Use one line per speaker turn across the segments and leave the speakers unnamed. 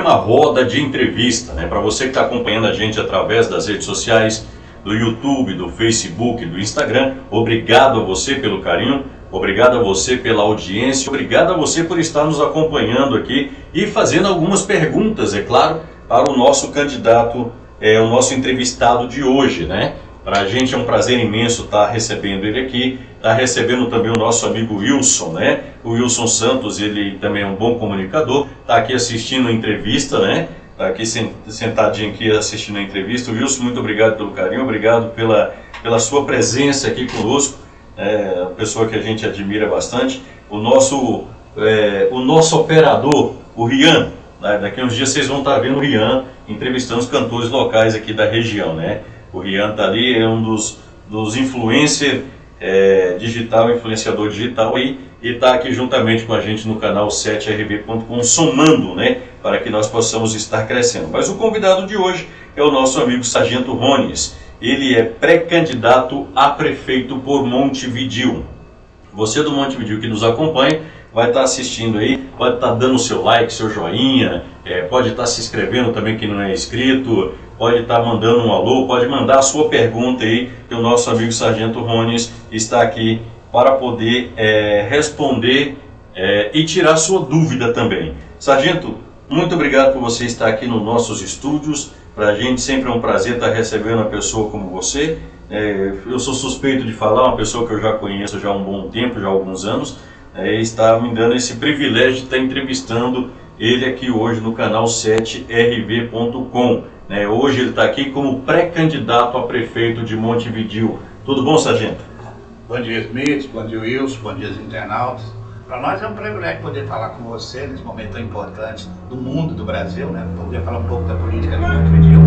programa Roda de Entrevista, né? Para você que está acompanhando a gente através das redes sociais, do YouTube, do Facebook, do Instagram, obrigado a você pelo carinho, obrigado a você pela audiência, obrigado a você por estar nos acompanhando aqui e fazendo algumas perguntas, é claro, para o nosso candidato, o nosso entrevistado de hoje, né? Para a gente é um prazer imenso estar recebendo ele aqui, estar recebendo também o nosso amigo Wilson, né? O Wilson Santos, ele também é um bom comunicador, está aqui assistindo a entrevista, né? Está aqui sentadinho aqui assistindo a entrevista. Wilson, muito obrigado pelo carinho, obrigado pela sua presença aqui conosco, uma pessoa que a gente admira bastante. O nosso operador, o Rian, né? Daqui a uns dias vocês vão estar vendo o Rian entrevistando os cantores locais aqui da região, né? O Rian está ali, é um dos influencer digital, influenciador digital aí, e está aqui juntamente com a gente no canal 7rb.com, somando, né, para que nós possamos estar crescendo. Mas o convidado de hoje é o nosso amigo Sargento Rones. Ele é pré-candidato a prefeito por Montevidéu. Você do Montevidéu que nos acompanha, vai estar assistindo aí, pode estar dando o seu like, seu joinha, pode estar se inscrevendo também quem não é inscrito, pode estar mandando um alô, pode mandar a sua pergunta aí, que o nosso amigo Sargento Rones está aqui para poder responder e tirar sua dúvida também. Sargento, muito obrigado por você estar aqui nos nossos estúdios. Para a gente sempre é um prazer estar recebendo uma pessoa como você. Eu sou suspeito de falar, uma pessoa que eu já conheço já há um bom tempo, já há alguns anos, está me dando esse privilégio de estar entrevistando ele aqui hoje no canal 7rb.com. Hoje ele está aqui como pré-candidato a prefeito de Montevidéu. Tudo bom, Sargento?
Bom dia, Smith, bom dia, Wilson, bom dia, internautas. Para nós é um privilégio poder falar com você nesse momento tão importante do mundo, do Brasil, né? Poder falar um pouco da política de Montevidéu,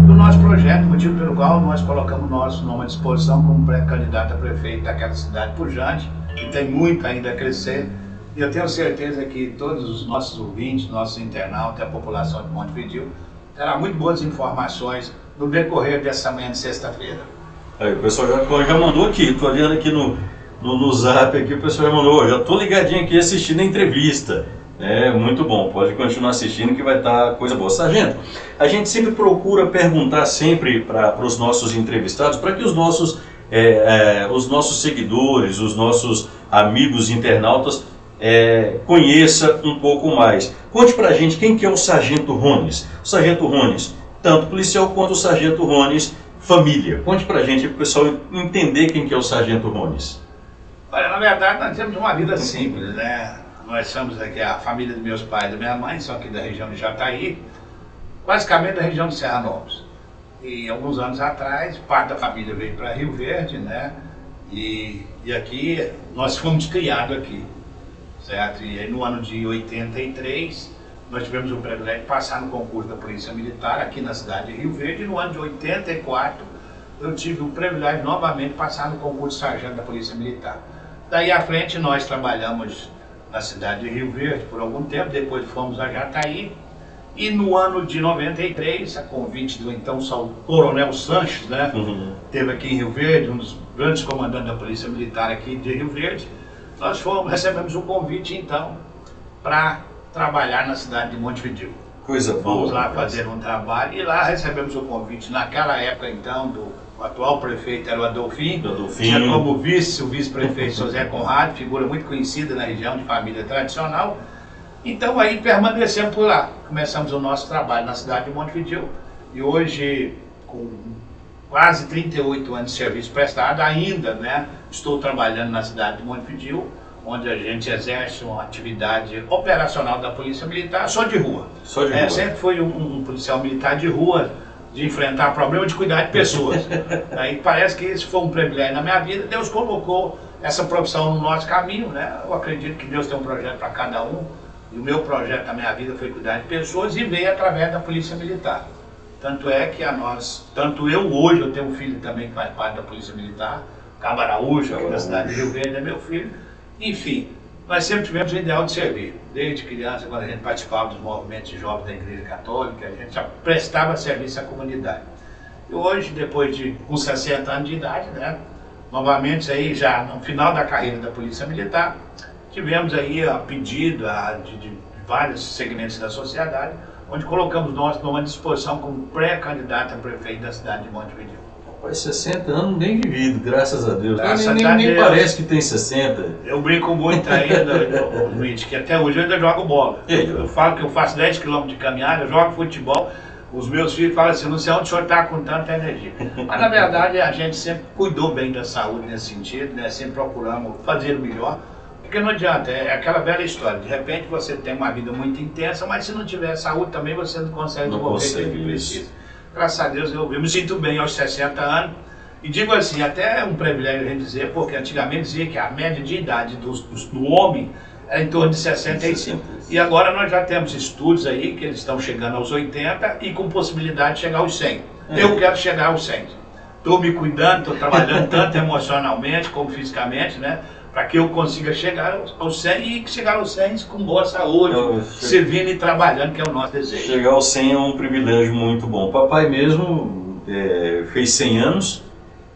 do nosso projeto, motivo pelo qual nós colocamos nosso nome à disposição como pré-candidato a prefeito daquela cidade pujante, que tem muito ainda a crescer. E eu tenho certeza que todos os nossos ouvintes, nossos internautas, a população de Montevidéu, terá muito boas informações no decorrer dessa manhã de sexta-feira.
Aí, o pessoal já mandou aqui, estou olhando aqui no zap, aqui, o pessoal já mandou, já estou ligadinho aqui assistindo a entrevista. Muito bom, pode continuar assistindo que vai estar coisa boa. Sargento, a gente sempre procura perguntar sempre para os nossos entrevistados, para que os nossos seguidores, os nossos amigos internautas conheça um pouco mais. Conte pra gente quem que é o Sargento Rones. O Sargento Rones, tanto policial quanto o Sargento Rones família. Conte pra gente, para o pessoal entender quem que é o Sargento Rones.
Olha, na verdade nós temos uma vida simples, né? Nós somos aqui, a família dos meus pais e da minha mãe, são aqui da região de Jataí, basicamente da região de Serra Novos. E alguns anos atrás, parte da família veio para Rio Verde, né? E aqui, nós fomos criados aqui, certo? E aí no ano de 83, nós tivemos o privilégio de passar no concurso da Polícia Militar aqui na cidade de Rio Verde. E no ano de 84, eu tive o privilégio de novamente passar no concurso de sargento da Polícia Militar. Daí à frente, nós trabalhamos na cidade de Rio Verde por algum tempo, depois fomos a Jataí. E no ano de 93, a convite do então Coronel Sanches, né? Teve aqui em Rio Verde, um dos grandes comandantes da Polícia Militar aqui de Rio Verde. Nós recebemos o convite então para trabalhar na cidade de Montevidéu.
Coisa boa.
Fomos lá fazer um trabalho e lá recebemos o convite. Naquela época então, do atual prefeito era o Adolfinho. Tinha como vice o vice-prefeito José Conrado, figura muito conhecida na região, de família tradicional. Então aí permanecemos por lá, começamos o nosso trabalho na cidade de Montevidéu e hoje, com quase 38 anos de serviço prestado, ainda, né, estou trabalhando na cidade de Montevidéu, onde a gente exerce uma atividade operacional da Polícia Militar, só de rua.
Só de rua.
Sempre fui um policial militar de rua, de enfrentar problemas, de cuidar de pessoas. Aí parece que isso foi um privilégio na minha vida, Deus colocou essa profissão no nosso caminho, né? Eu acredito que Deus tem um projeto para cada um. E o meu projeto na minha vida foi cuidar de pessoas e veio através da Polícia Militar. Tanto é que tanto eu hoje, eu tenho um filho também que faz parte da Polícia Militar, Cabo Araújo, aqui da cidade de Rio Verde, é meu filho. Enfim, nós sempre tivemos o ideal de servir. Desde criança, quando a gente participava dos movimentos de jovens da Igreja Católica, a gente já prestava serviço à comunidade. E hoje, depois com 60 anos de idade, né, novamente aí já no final da carreira da Polícia Militar, tivemos aí a pedido de vários segmentos da sociedade onde colocamos nós numa disposição como pré-candidato a prefeito da cidade de Montevidéu.
Faz 60 anos bem vivido, graças a Deus.
Graças
Nem
a Deus.
parece que tem 60.
Eu brinco muito ainda, Luiz, que até hoje eu ainda jogo bola. Eu falo que eu faço 10 km de caminhada, eu jogo futebol. Os meus filhos falam assim, não sei onde o senhor está com tanta energia. Mas na verdade a gente sempre cuidou bem da saúde nesse sentido, né? Sempre procuramos fazer o melhor. Porque não adianta, é aquela velha história. De repente você tem uma vida muito intensa, mas se não tiver saúde também você não consegue desenvolver o que precisa. Graças a Deus eu me sinto bem aos 60 anos. E digo assim, até é um privilégio a gente dizer, porque antigamente dizia que a média de idade do homem é em torno de 65. E agora nós já temos estudos aí que eles estão chegando aos 80 e com possibilidade de chegar aos 100. Eu quero chegar aos 100. Estou me cuidando, estou trabalhando tanto emocionalmente como fisicamente, né? Para que eu consiga chegar aos 100 e chegar aos 100 com boa saúde, servindo e trabalhando, que é o nosso desejo.
Chegar aos 100 é um privilégio muito bom. Papai mesmo fez 100 anos,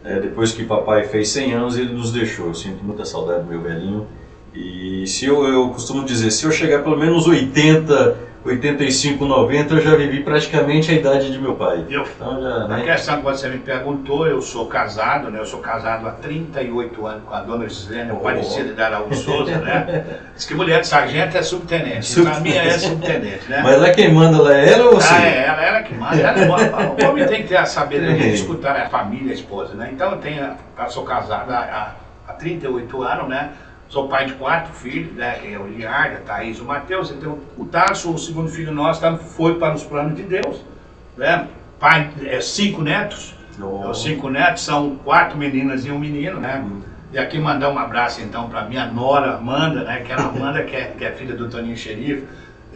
depois que papai fez 100 anos ele nos deixou. Eu sinto muita saudade do meu velhinho. E se eu costumo dizer, se eu chegar pelo menos 80, 85, 90, eu já vivi praticamente a idade de meu pai.
Então, a questão que você me perguntou, eu sou casado, né? Eu sou casado há 38 anos com a dona Gislene, Aparecida de Araújo Souza, né? Diz que mulher de sargento é subtenente, a minha é subtenente, né?
Mas ela é quem manda, ela é ela ou você?
Ela que manda. O homem tem que ter a sabedoria de escutar a família, a esposa, né? Então eu sou casado há 38 anos, né? Sou pai de 4 filhos, né, que é o Liarda, a Thaís e o Matheus. Então, o Tasso, o segundo filho nosso, foi para os planos de Deus. Né? Pai, 5 netos. Os 5 netos são 4 meninas e um menino, né? E aqui mandar um abraço, então, para minha nora, Amanda, né? Que é a Amanda, que é filha do Toninho Xerife,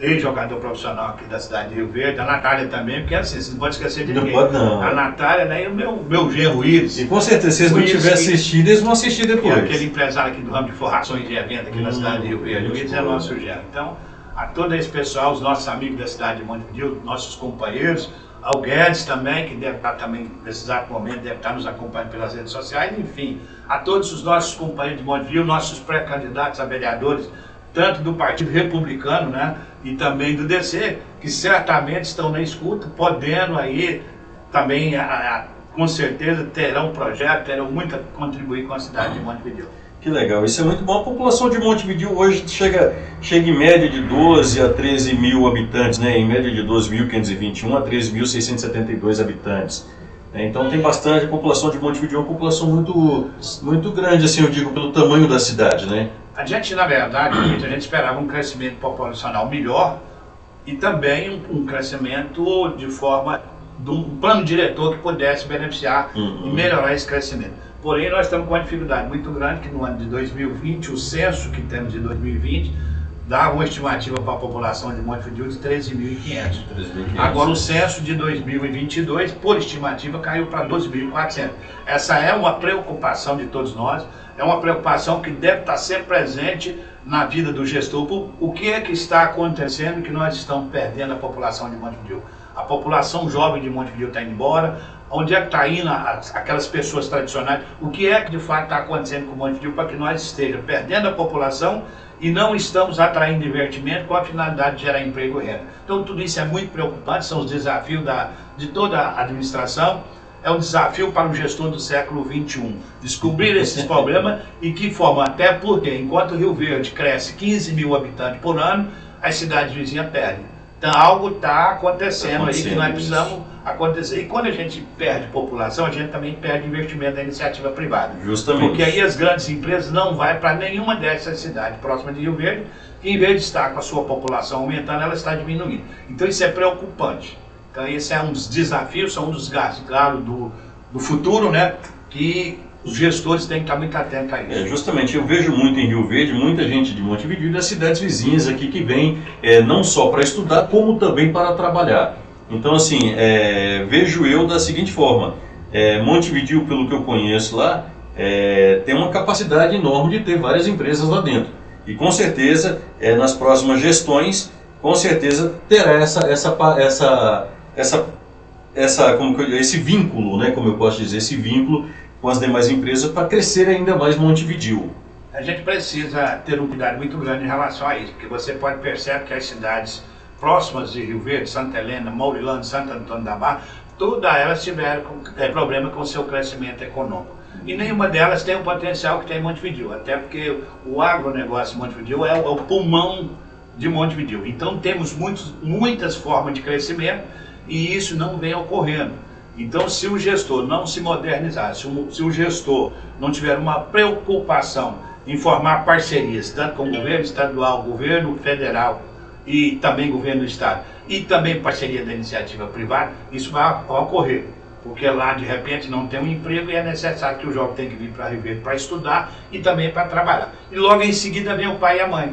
ex-jogador profissional aqui da cidade de Rio Verde, a Natália também, porque assim, você não pode esquecer de ninguém.
Não pode não.
A Natália, né, e o meu genro Iris.
E com certeza, se eles não tiverem assistido, eles vão assistir depois.
Que é aquele empresário aqui do ramo de forrações de evento aqui na cidade de Rio Verde. O Iris é nosso genro. Então, a todo esse pessoal, os nossos amigos da cidade de Montevidéu, nossos companheiros, ao Guedes também, que deve estar também, nesse exato momento, deve estar nos acompanhando pelas redes sociais, enfim, a todos os nossos companheiros de Montevidéu, nossos pré-candidatos a vereadores, tanto do Partido Republicano, né, e também do DC, que certamente estão na escuta, podendo aí também, com certeza, terão projeto, terão muito a contribuir com a cidade de Montevidéu.
Que legal, isso é muito bom. A população de Montevidéu hoje chega em média de 12 a 13 mil habitantes, né, em média de 12.521 a 13.672 habitantes. Então tem bastante, a população de Montevidéu é uma população muito grande, assim, eu digo, pelo tamanho da cidade, né?
A gente, na verdade, a gente esperava um crescimento populacional melhor e também um crescimento de forma de um plano diretor que pudesse beneficiar e melhorar esse crescimento. Porém, nós estamos com uma dificuldade muito grande, que no ano de 2020, o censo que temos de 2020, dava uma estimativa para a população de Montevidéu de 13.500. Agora o censo de 2022, por estimativa, caiu para 12.400. Essa é uma preocupação de todos nós, é uma preocupação que deve estar sempre presente na vida do gestor público. O que é que está acontecendo que nós estamos perdendo a população de Montevidéu? A população jovem de Montevidéu está indo embora. Onde é que está indo aquelas pessoas tradicionais? O que é que de fato está acontecendo com Montevidéu para que nós estejamos perdendo a população e não estamos atraindo investimento com a finalidade de gerar emprego e renda? Então tudo isso é muito preocupante, são os desafios de toda a administração. É um desafio para o gestor do século XXI, descobrir esses problemas e que forma, até porque enquanto Rio Verde cresce 15 mil habitantes por ano, as cidades vizinhas perdem. Então algo está acontecendo aí que nós precisamos acontecer. E quando a gente perde população, a gente também perde investimento da iniciativa privada.
Justamente.
Porque aí as grandes empresas não vão para nenhuma dessas cidades próximas de Rio Verde, que em vez de estar com a sua população aumentando, ela está diminuindo. Então isso é preocupante. Então esse é um dos desafios, são um dos gastos, claro, do futuro, né? Que os gestores têm que estar muito atentos a isso.
Justamente, eu vejo muito em Rio Verde, muita gente de Montevidéu e das cidades vizinhas aqui que vem não só para estudar, como também para trabalhar. Então, assim, vejo eu da seguinte forma, Montevidéu, pelo que eu conheço lá, tem uma capacidade enorme de ter várias empresas lá dentro. E com certeza, nas próximas gestões, com certeza terá esse vínculo, né, como eu posso dizer, esse vínculo com as demais empresas para crescer ainda mais Montevidéu.
A gente precisa ter um cuidado muito grande em relação a isso, porque você pode perceber que as cidades próximas de Rio Verde, Santa Helena, Maurilândia, Santo Antônio da Barra, todas elas tiveram problema com o seu crescimento econômico. E nenhuma delas tem o potencial que tem Montevidéu, até porque o agronegócio de Montevidéu é o pulmão de Montevidéu. Então temos muitas formas de crescimento e isso não vem ocorrendo. Então, se o gestor não se modernizar, se o gestor não tiver uma preocupação em formar parcerias, tanto com o governo estadual, governo federal e também governo do estado, e também parceria da iniciativa privada, isso vai ocorrer. Porque lá, de repente, não tem um emprego e é necessário que o jovem tenha que vir para Rio Verde para estudar e também para trabalhar. E logo em seguida vem o pai e a mãe.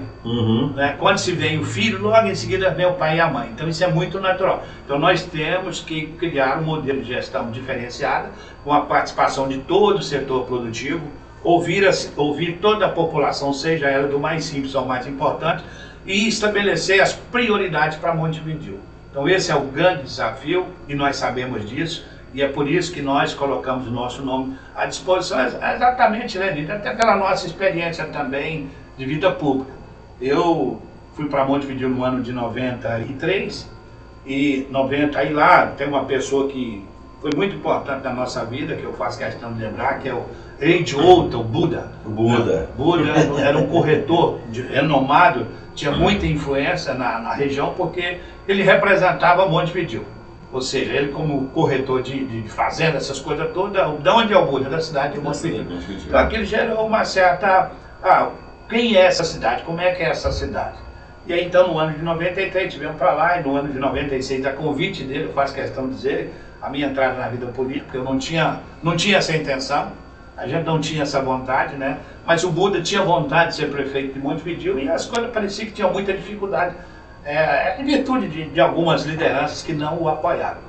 Né? Quando se vem o filho, logo em seguida vem o pai e a mãe. Então isso é muito natural. Então nós temos que criar um modelo de gestão diferenciada, com a participação de todo o setor produtivo, ouvir toda a população, seja ela do mais simples ao mais importante, e estabelecer as prioridades para Montevidéu. Então esse é o grande desafio e nós sabemos disso. E é por isso que nós colocamos o nosso nome à disposição, exatamente, né, Lívia? Até pela nossa experiência também de vida pública. Eu fui para Montevidéu no ano de 93, e 90, aí lá tem uma pessoa que foi muito importante na nossa vida, que eu faço questão de lembrar, que é o Age-Old, o Buda.
O Buda.
Buda era um corretor renomado, tinha muita influência na região, porque ele representava Montevidéu. Ou seja, ele como corretor de fazenda, essas coisas todas, de onde é o Buda? Da cidade de Montevidéu. Então aquilo gerou uma certa... quem é essa cidade? Como é que é essa cidade? E aí então no ano de 93 tivemos para lá, e no ano de 96, a convite dele, eu faço questão de dizer, a minha entrada na vida política, porque eu não tinha essa intenção, a gente não tinha essa vontade, né? Mas o Buda tinha vontade de ser prefeito de Montevidéu e as coisas pareciam que tinham muita dificuldade. Em virtude de algumas lideranças que não o apoiaram.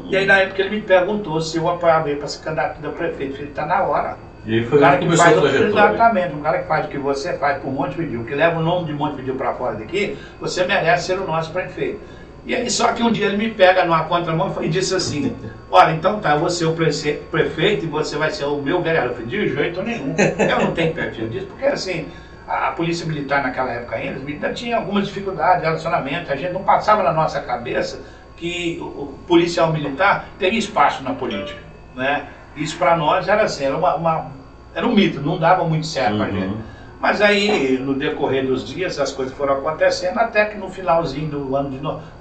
E aí na época ele me perguntou se eu apoiava ele para ser candidato a prefeito. Ele está na hora.
E aí foi que começou a trajetória.
Exatamente, um cara que faz o que você faz por Montevidéu, que leva o nome de Montevidéu para fora daqui, você merece ser o nosso prefeito. E aí só que um dia ele me pega numa contramão e disse assim, olha, então tá, eu vou ser o prefeito e você vai ser o meu vereador. Eu falei, de jeito nenhum, eu não tenho perfil disso, porque assim... A polícia militar naquela época ainda, os militares tinham algumas dificuldades de relacionamento, a gente não passava na nossa cabeça que o policial militar teria espaço na política, né? Isso para nós era assim, era um mito, não dava muito certo para a gente. Mas aí, no decorrer dos dias, as coisas foram acontecendo, até que no finalzinho do ano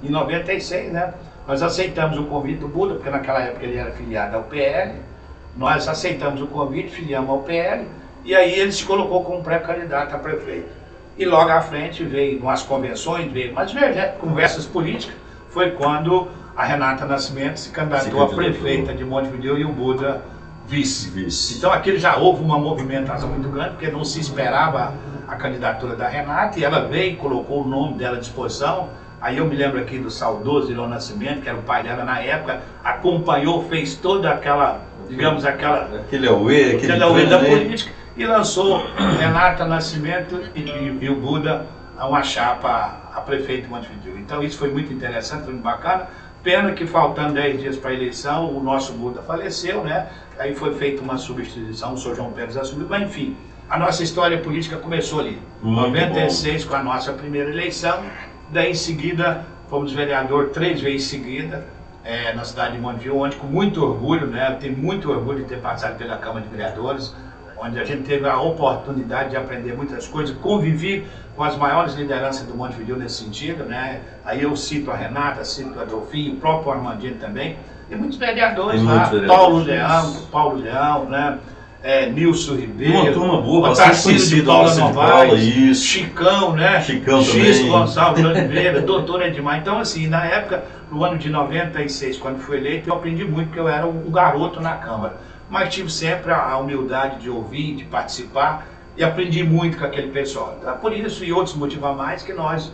de 96, né, nós aceitamos o convite do Buda, porque naquela época ele era filiado ao PL, nós aceitamos o convite, filiamos ao PL, e aí ele se colocou como pré-candidato a prefeito. E logo à frente veio umas convenções, conversas políticas, foi quando a Renata Nascimento se candidatou a prefeita de Montevidéu e o Buda vice. Então aqui já houve uma movimentação muito grande, porque não se esperava a candidatura da Renata, e ela veio e colocou o nome dela à disposição. Aí eu me lembro aqui do saudoso Irão Nascimento, que era o pai dela na época, acompanhou, fez toda aquela, digamos,
aquele auê
da política, e lançou Renata Nascimento e o Buda a uma chapa a prefeito de Montevidéu. Então isso foi muito interessante, foi muito bacana. Pena que faltando 10 dias para a eleição, o nosso Buda faleceu, né? Aí foi feita uma substituição, o Sr. João Pérez assumiu, mas enfim, a nossa história política começou ali. Em 96, com a nossa primeira eleição, daí em seguida fomos vereador 3 vezes seguida, na cidade de Montevidéu, onde com muito orgulho, né? Tenho muito orgulho de ter passado pela Câmara de Vereadores, onde a gente teve a oportunidade de aprender muitas coisas, convivi com as maiores lideranças do Montevidéu nesse sentido, né? Aí eu cito a Renata, cito o Adolfinho, o próprio Armandinho também, e muitos vereadores lá, Paulo Leão, né? Nilson Ribeiro,
uma turma boa,
bastante
de
Paula Novaes,
isso.
Chicão, né?
Chicão
X
também.
Gonçalves de Oliveira, doutor Edmar. Então assim, na época, no ano de 96, quando fui eleito, eu aprendi muito, porque eu era um garoto na Câmara. Mas tive sempre a humildade de ouvir, de participar, e aprendi muito com aquele pessoal. Então, por isso e outros motivos a mais que nós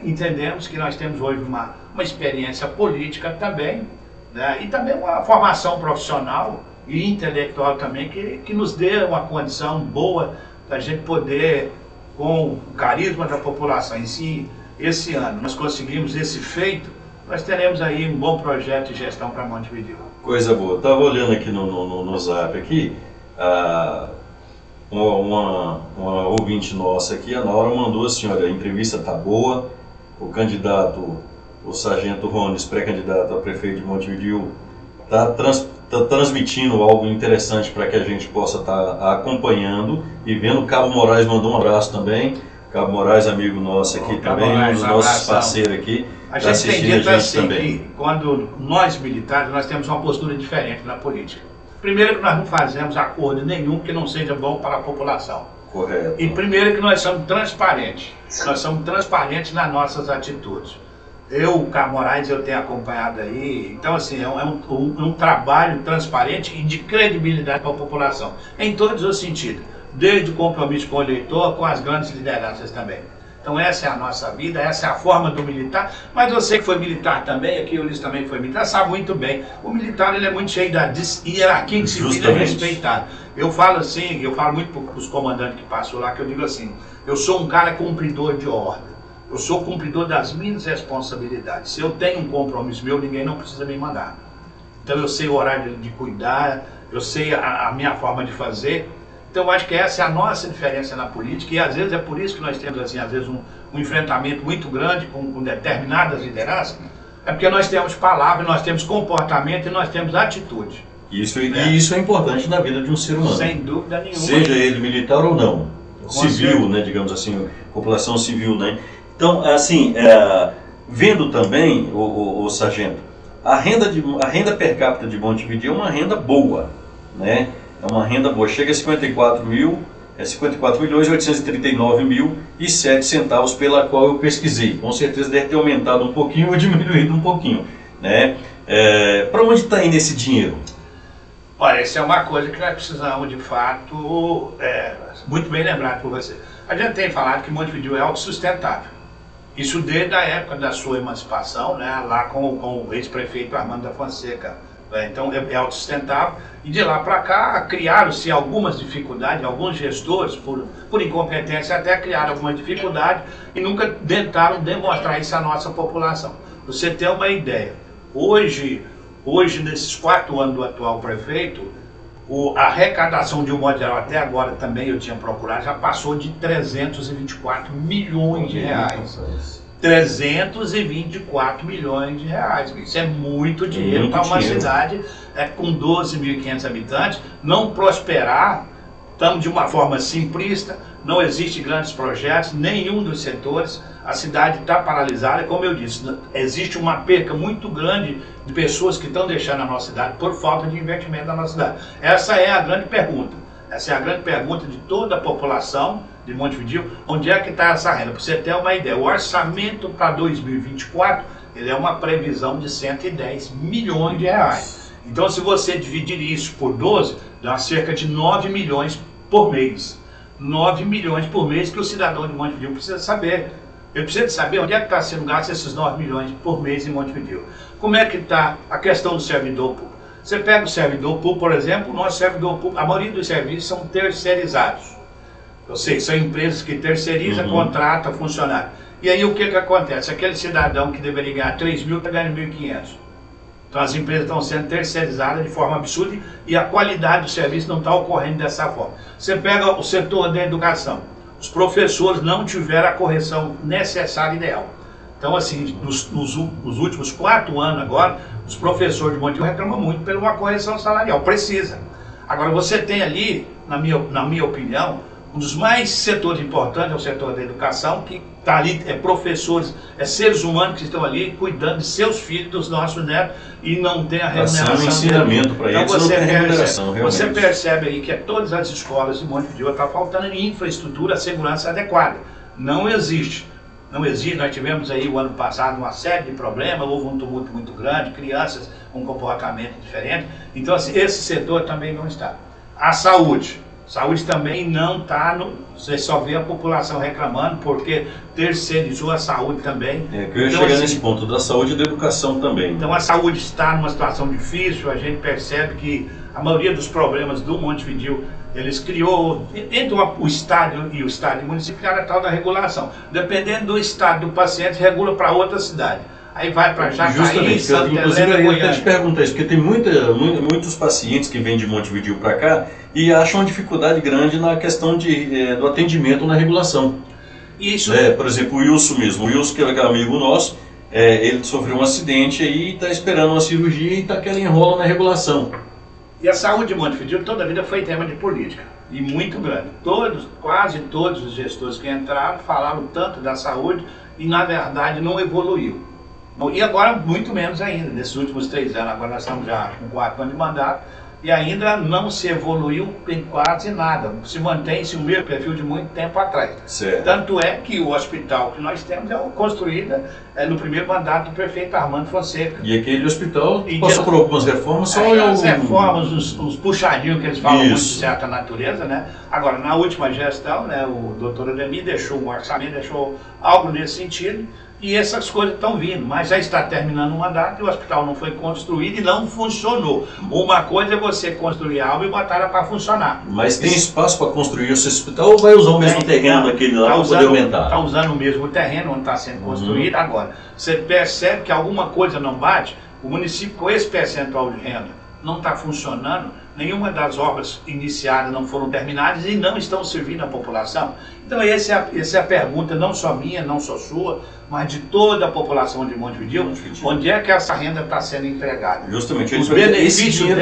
entendemos que nós temos hoje uma experiência política também, né? E também uma formação profissional e intelectual também que nos dê uma condição boa da gente poder, com o carisma da população em si, esse ano nós conseguimos esse feito, nós teremos aí um bom projeto de gestão para Montevidéu.
Coisa boa. Estava olhando aqui no Zap aqui, uma ouvinte nossa aqui, a Nora, mandou assim, olha, a entrevista tá boa, o candidato, o Sargento Rones, pré-candidato a prefeito de Montevidéu, está transmitindo algo interessante para que a gente possa estar acompanhando e vendo. O Cabo Moraes mandou um abraço também. Cabo Moraes, amigo nosso aqui também, um dos nossos parceiros aqui.
A gente tem dito assim que quando nós militares, nós temos uma postura diferente na política. Primeiro que nós não fazemos acordo nenhum que não seja bom para a população.
Correto.
E primeiro que nós somos transparentes. Nós somos transparentes nas nossas atitudes. O Cabo Moraes, eu tenho acompanhado aí. Então, assim, é um trabalho transparente e de credibilidade para a população, em todos os sentidos. Desde o compromisso com o eleitor, com as grandes lideranças também. Então essa é a nossa vida, essa é a forma do militar. Mas você que foi militar também, aqui o Ulisses também foi militar, sabe muito bem. O militar ele é muito cheio da hierarquia que se vira respeitado. Eu falo assim, eu falo muito para os comandantes que passam lá, que eu digo assim, eu sou um cara cumpridor de ordem. Eu sou cumpridor das minhas responsabilidades. Se eu tenho um compromisso meu, ninguém não precisa me mandar. Então eu sei o horário de cuidar, eu sei a minha forma de fazer. Então eu acho que essa é a nossa diferença na política e às vezes é por isso que nós temos assim, às vezes um enfrentamento muito grande com determinadas lideranças, é porque nós temos palavra, nós temos comportamento e nós temos atitude.
E isso é importante na vida de um ser humano.
Sem dúvida nenhuma.
Seja ele militar ou não, civil, né, digamos assim, população civil, né. Então, assim, vendo também, o sargento, a renda per capita de Montevidéu é uma renda boa, né? É uma renda boa, chega a 54 milhões 839 mil e 7 centavos pela qual eu pesquisei. Com certeza deve ter aumentado um pouquinho ou diminuído um pouquinho, né? Para onde está indo esse dinheiro?
Olha, essa é uma coisa que nós precisamos, de fato, muito bem lembrado por você. A gente tem falado que Montevidéu é autossustentável. Isso desde a época da sua emancipação, né, lá com o ex-prefeito Armando da Fonseca. Então é autossustentável. E de lá para cá criaram-se algumas dificuldades, alguns gestores, por incompetência, até criaram algumas dificuldades e nunca tentaram demonstrar isso à nossa população. Você tem uma ideia, hoje nesses 4 anos do atual prefeito, a arrecadação de um modo geral, até agora também eu tinha procurado, já passou de 324 milhões de reais. 324 milhões de reais. Isso é muito dinheiro para uma cidade com 12.500 habitantes. Não prosperar, estamos de uma forma simplista, não existe grandes projetos, nenhum dos setores, a cidade está paralisada, como eu disse, existe uma perca muito grande de pessoas que estão deixando a nossa cidade por falta de investimento na nossa cidade. Essa é a grande pergunta. Essa é a grande pergunta de toda a população de Montevidéu, onde é que está essa renda? Para você ter uma ideia, o orçamento para 2024, ele é uma previsão de 110 milhões de reais. Então se você dividir isso por 12, dá cerca de 9 milhões por mês. 9 milhões por mês que o cidadão de Montevidéu precisa saber. Ele precisa saber onde é que está sendo gasto esses 9 milhões por mês em Montevidéu. Como é que está a questão do servidor público? Você pega o servidor público, por exemplo, o nosso servidor público, a maioria dos serviços são terceirizados. Ou seja, são empresas que terceirizam, contratam funcionário. E aí o que acontece? Aquele cidadão que deveria ganhar 3 mil está ganhando 1.500. Então as empresas estão sendo terceirizadas de forma absurda e a qualidade do serviço não está ocorrendo dessa forma. Você pega o setor da educação. Os professores não tiveram a correção necessária e ideal. Então, assim, nos últimos 4 anos agora, os professores de Montevidéu reclamam muito por uma correção salarial. Precisa. Agora, você tem ali, na minha opinião, um dos mais setores importantes é o setor da educação, que está ali, professores, seres humanos que estão ali cuidando de seus filhos, dos nossos netos, e não tem a remuneração.
Um ensinamento para eles,
então,
não tem remuneração, realmente.
Você percebe aí que todas as escolas de Montevidéu está faltando infraestrutura, segurança adequada. Não existe. Não existe, nós tivemos aí o ano passado uma série de problemas, houve um tumulto muito grande, crianças com comportamento diferente. Então, assim, esse setor também não está. A saúde também não está, você só vê a população reclamando porque terceirizou a saúde também.
Que eu ia chegar nesse ponto da saúde e da educação também.
Então a saúde está numa situação difícil, a gente percebe que a maioria dos problemas do Montevidéu, eles criou, entre o estádio e o estádio municipal, criaram a tal da regulação. Dependendo do estado do paciente, regula para outra cidade. Aí vai para Jacareí, Santa Helena,
eu até te perguntar isso, porque tem muitos pacientes que vêm de Montevidéu para cá e acham uma dificuldade grande na questão do atendimento na regulação.
E isso...
Por exemplo, o Wilson mesmo. O Wilson, que é um amigo nosso, ele sofreu um acidente aí, está esperando uma cirurgia e está aquela enrola na regulação.
E a saúde de Montevidéu toda a vida foi tema de política, e muito grande. Quase todos os gestores que entraram falaram tanto da saúde e, na verdade, não evoluiu. E agora, muito menos ainda, nesses últimos 3 anos, agora nós estamos já com 4 anos de mandato, e ainda não se evoluiu em quase nada. Se mantém-se o mesmo perfil de muito tempo atrás.
Certo.
Tanto é que o hospital que nós temos é construído no primeiro mandato do prefeito Armando Fonseca.
E aquele hospital passou por algumas reformas, só
as reformas, uns puxadinhos que eles falam muito de certa natureza, né? Agora, na última gestão, né, o doutor Ademir deixou um orçamento, deixou algo nesse sentido, e essas coisas estão vindo, mas já está terminando o mandato e o hospital não foi construído e não funcionou. Uma coisa é você construir algo e botar ela para funcionar.
Mas tem espaço para construir esse hospital ou vai usar o mesmo terreno daquele lá para poder aumentar?
Está usando o mesmo terreno onde está sendo construído. Agora, você percebe que alguma coisa não bate, o município com esse percentual de renda não está funcionando, nenhuma das obras iniciadas não foram terminadas e não estão servindo à população. Então essa é a pergunta, não só minha, não só sua, mas de toda a população de Montevidéu, onde é que essa renda está sendo entregada?
Justamente,
os benefícios
esse dinheiro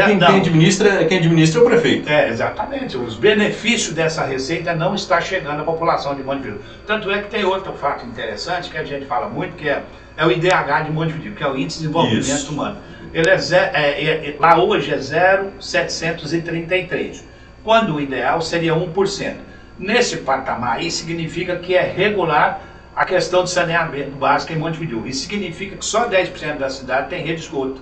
quem administra é o prefeito.
Exatamente, os benefícios dessa receita não está chegando à população de Montevidéu. Tanto é que tem outro fato interessante que a gente fala muito, que é o IDH de Montevidéu, que é o Índice de Desenvolvimento Humano. Ele lá hoje é 0,733, quando o ideal seria 1%. Nesse patamar aí significa que é regular a questão de saneamento básico em Montevidéu. Isso significa que só 10% da cidade tem rede de esgoto.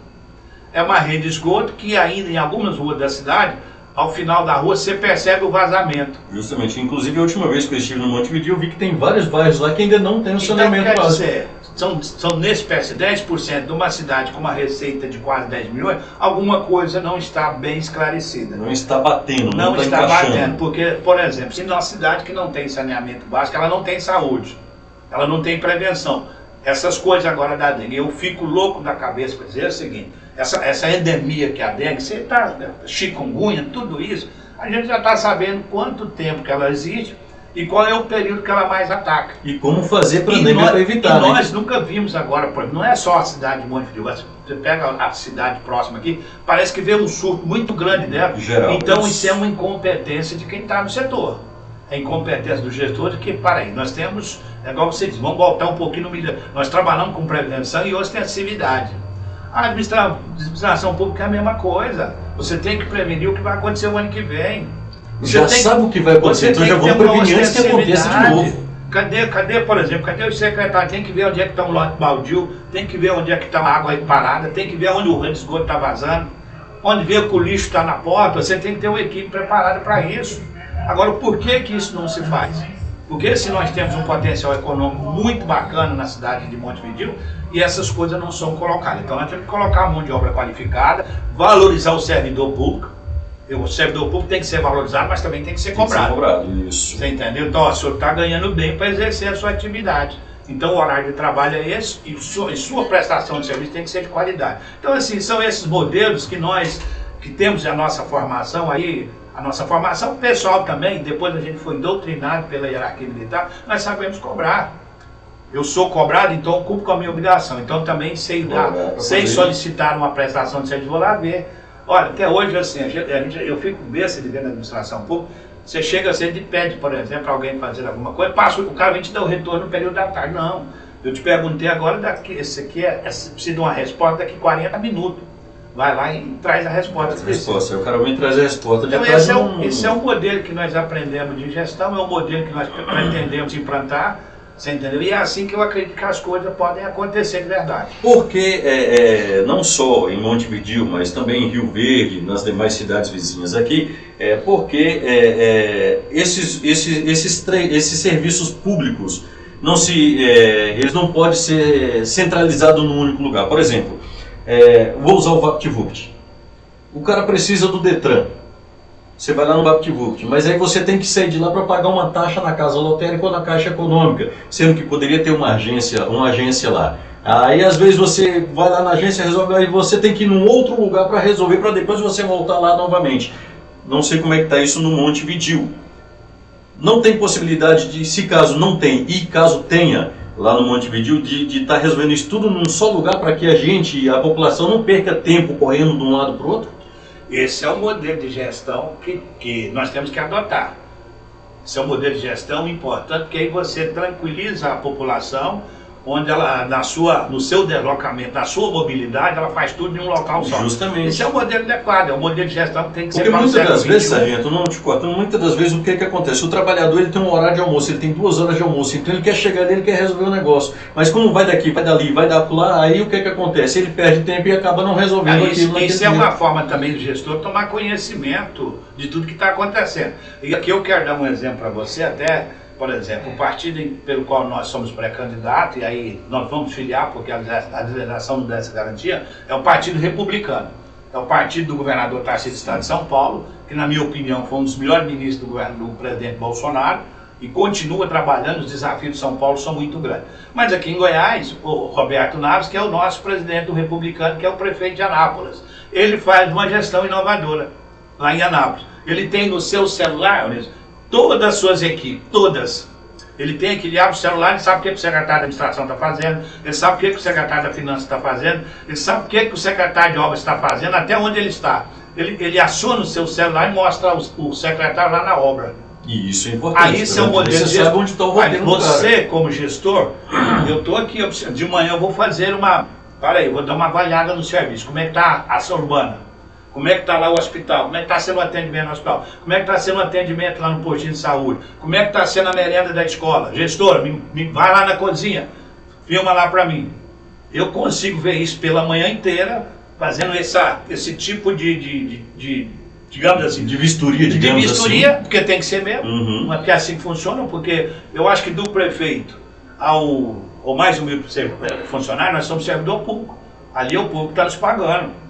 É uma rede de esgoto que ainda em algumas ruas da cidade, ao final da rua, você percebe o vazamento.
Justamente, inclusive a última vez que eu estive no Montevidéu, eu vi que tem vários bairros lá que ainda não tem o saneamento básico.
São nesse espécie 10% de uma cidade com uma receita de quase 10 milhões, alguma coisa não está bem esclarecida.
Não está batendo,
não está batendo, porque, por exemplo, se numa cidade que não tem saneamento básico, ela não tem saúde, ela não tem prevenção. Essas coisas agora da dengue, eu fico louco da cabeça para dizer o seguinte, essa endemia que é a dengue, você está, chikungunya, tudo isso, a gente já está sabendo quanto tempo que ela existe, e qual é o período que ela mais ataca.
E como fazer para evitar.
E nós nunca vimos agora, não é só a cidade de Montevidéu, você pega a cidade próxima aqui, parece que vê um surto muito grande dela. Então isso é uma incompetência de quem está no setor. É incompetência do gestor de que, para aí, nós temos, igual você diz, vamos voltar um pouquinho no milho. Nós trabalhamos com prevenção e ostensividade. A administração pública é a mesma coisa. Você tem que prevenir o que vai acontecer o ano que vem.
Já sabe o que vai acontecer, então já vamos prevenir antes que aconteça de novo.
Cadê, por exemplo, cadê o secretário? Tem que ver onde é que está um lote baldio, tem que ver onde é que está a água aí parada, tem que ver onde o esgoto está vazando, onde vê que o lixo está na porta, você tem que ter uma equipe preparada para isso. Agora, por que isso não se faz? Porque se nós temos um potencial econômico muito bacana na cidade de Montevidéu e essas coisas não são colocadas. Então nós temos que colocar a mão de obra qualificada, valorizar o servidor público. O servidor público tem que ser valorizado, mas também tem que ser cobrado.
Isso.
Você entendeu? Então, o senhor está ganhando bem para exercer a sua atividade. Então, o horário de trabalho é esse e sua prestação de serviço tem que ser de qualidade. Então, assim, são esses modelos que nós, que temos a nossa formação aí, a nossa formação pessoal também, depois a gente foi doutrinado pela hierarquia militar, nós sabemos cobrar. Eu sou cobrado, então eu cumpro com a minha obrigação. Então, também sei solicitar uma prestação de serviço, vou lá ver. Olha, até hoje, assim, eu fico besta de ver na administração pública, você chega assim e pede, por exemplo, alguém fazer alguma coisa, o cara vem te dar o retorno no período da tarde. Não, eu te perguntei agora, esse aqui precisa de uma resposta daqui 40 minutos. Vai lá e traz a resposta.
O cara vem trazer a resposta.
Então, esse é um modelo que nós aprendemos de gestão, é um modelo que nós pretendemos implantar. Você entendeu? E é assim que eu acredito que as coisas podem acontecer de verdade.
Porque, não só em Montevidéu, mas também em Rio Verde, nas demais cidades vizinhas aqui, esses serviços públicos, eles não podem ser centralizados num único lugar. Por exemplo, vou usar o VaptVupt. O cara precisa do Detran. Você vai lá no VaptVupt, mas aí você tem que sair de lá para pagar uma taxa na Casa Lotérica ou na Caixa Econômica, sendo que poderia ter uma agência lá. Aí às vezes você vai lá na agência, resolve, aí você tem que ir num outro lugar para resolver, para depois você voltar lá novamente. Não sei como é que está isso no Montevidéu. não tem possibilidade de, se caso não tem e caso tenha lá no Montevidéu, de estar resolvendo isso tudo num só lugar para que a população não perca tempo correndo de um lado para o outro?
Esse é o modelo de gestão que nós temos que adotar. Esse é um modelo de gestão importante, porque aí você tranquiliza a população, onde ela, no seu deslocamento, na sua mobilidade, ela faz tudo em um local só.
Justamente.
Esse é o modelo adequado, é o modelo de gestão que tem que ser
para o século XXI. Porque muitas das vezes, sargento, não te cortando, muitas das vezes o que acontece? O trabalhador ele tem um horário de almoço, ele tem 2 horas de almoço, então ele quer chegar ali, ele quer resolver o negócio. Mas como vai daqui, vai dali, vai dar lá, aí o que acontece? Ele perde tempo e acaba não resolvendo aquilo.
Isso é uma forma também do gestor tomar conhecimento de tudo que está acontecendo. E aqui eu quero dar um exemplo para você, até... Por exemplo, o partido pelo qual nós somos pré-candidato, e aí nós vamos filiar, porque a legislação não dá essa garantia, é o Partido Republicano. É o partido do governador Tarcísio do Estado de São Paulo, que na minha opinião foi um dos melhores ministros do governo do presidente Bolsonaro, e continua trabalhando, os desafios de São Paulo são muito grandes. Mas aqui em Goiás, o Roberto Naves, que é o nosso presidente do Republicano, que é o prefeito de Anápolis, ele faz uma gestão inovadora lá em Anápolis. Ele tem no seu celular, todas as suas equipes, todas. Ele tem que ligar o celular, ele sabe o que o secretário da administração está fazendo, ele sabe o que o secretário da finanças está fazendo, ele sabe o que o secretário de obras está fazendo, até onde ele está. Ele aciona o seu celular e mostra o secretário lá na obra.
E isso é importante.
Aí isso é um modelo de
gestão. Onde está o roteiro.
Você, como gestor, eu estou aqui, de manhã eu vou fazer eu vou dar uma avaliada no serviço. Como é que está a ação urbana? Como é que está lá o hospital? Como é que está sendo o atendimento no hospital? Como é que está sendo o atendimento lá no postinho de saúde? Como é que está sendo a merenda da escola? Gestor, vai lá na cozinha, filma lá para mim. Eu consigo ver isso pela manhã inteira, fazendo esse tipo digamos assim...
De vistoria, digamos assim.
De vistoria, porque tem que ser mesmo, porque é assim que funciona, porque eu acho que do prefeito ao mais humilde funcionário, nós somos servidor público. Ali o público está nos pagando.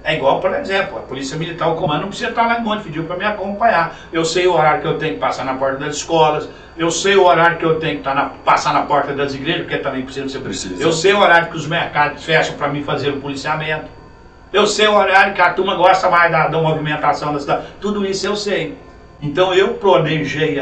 É igual, por exemplo, a Polícia Militar, o comando não precisa estar lá em Montevidéu para me acompanhar. Eu sei o horário que eu tenho que passar na porta das escolas, eu sei o horário que eu tenho que passar na porta das igrejas, porque também precisa ser preciso. Eu sei o horário que os mercados fecham para mim fazer o policiamento. Eu sei o horário que a turma gosta mais da movimentação da cidade. Tudo isso eu sei. Então eu planejei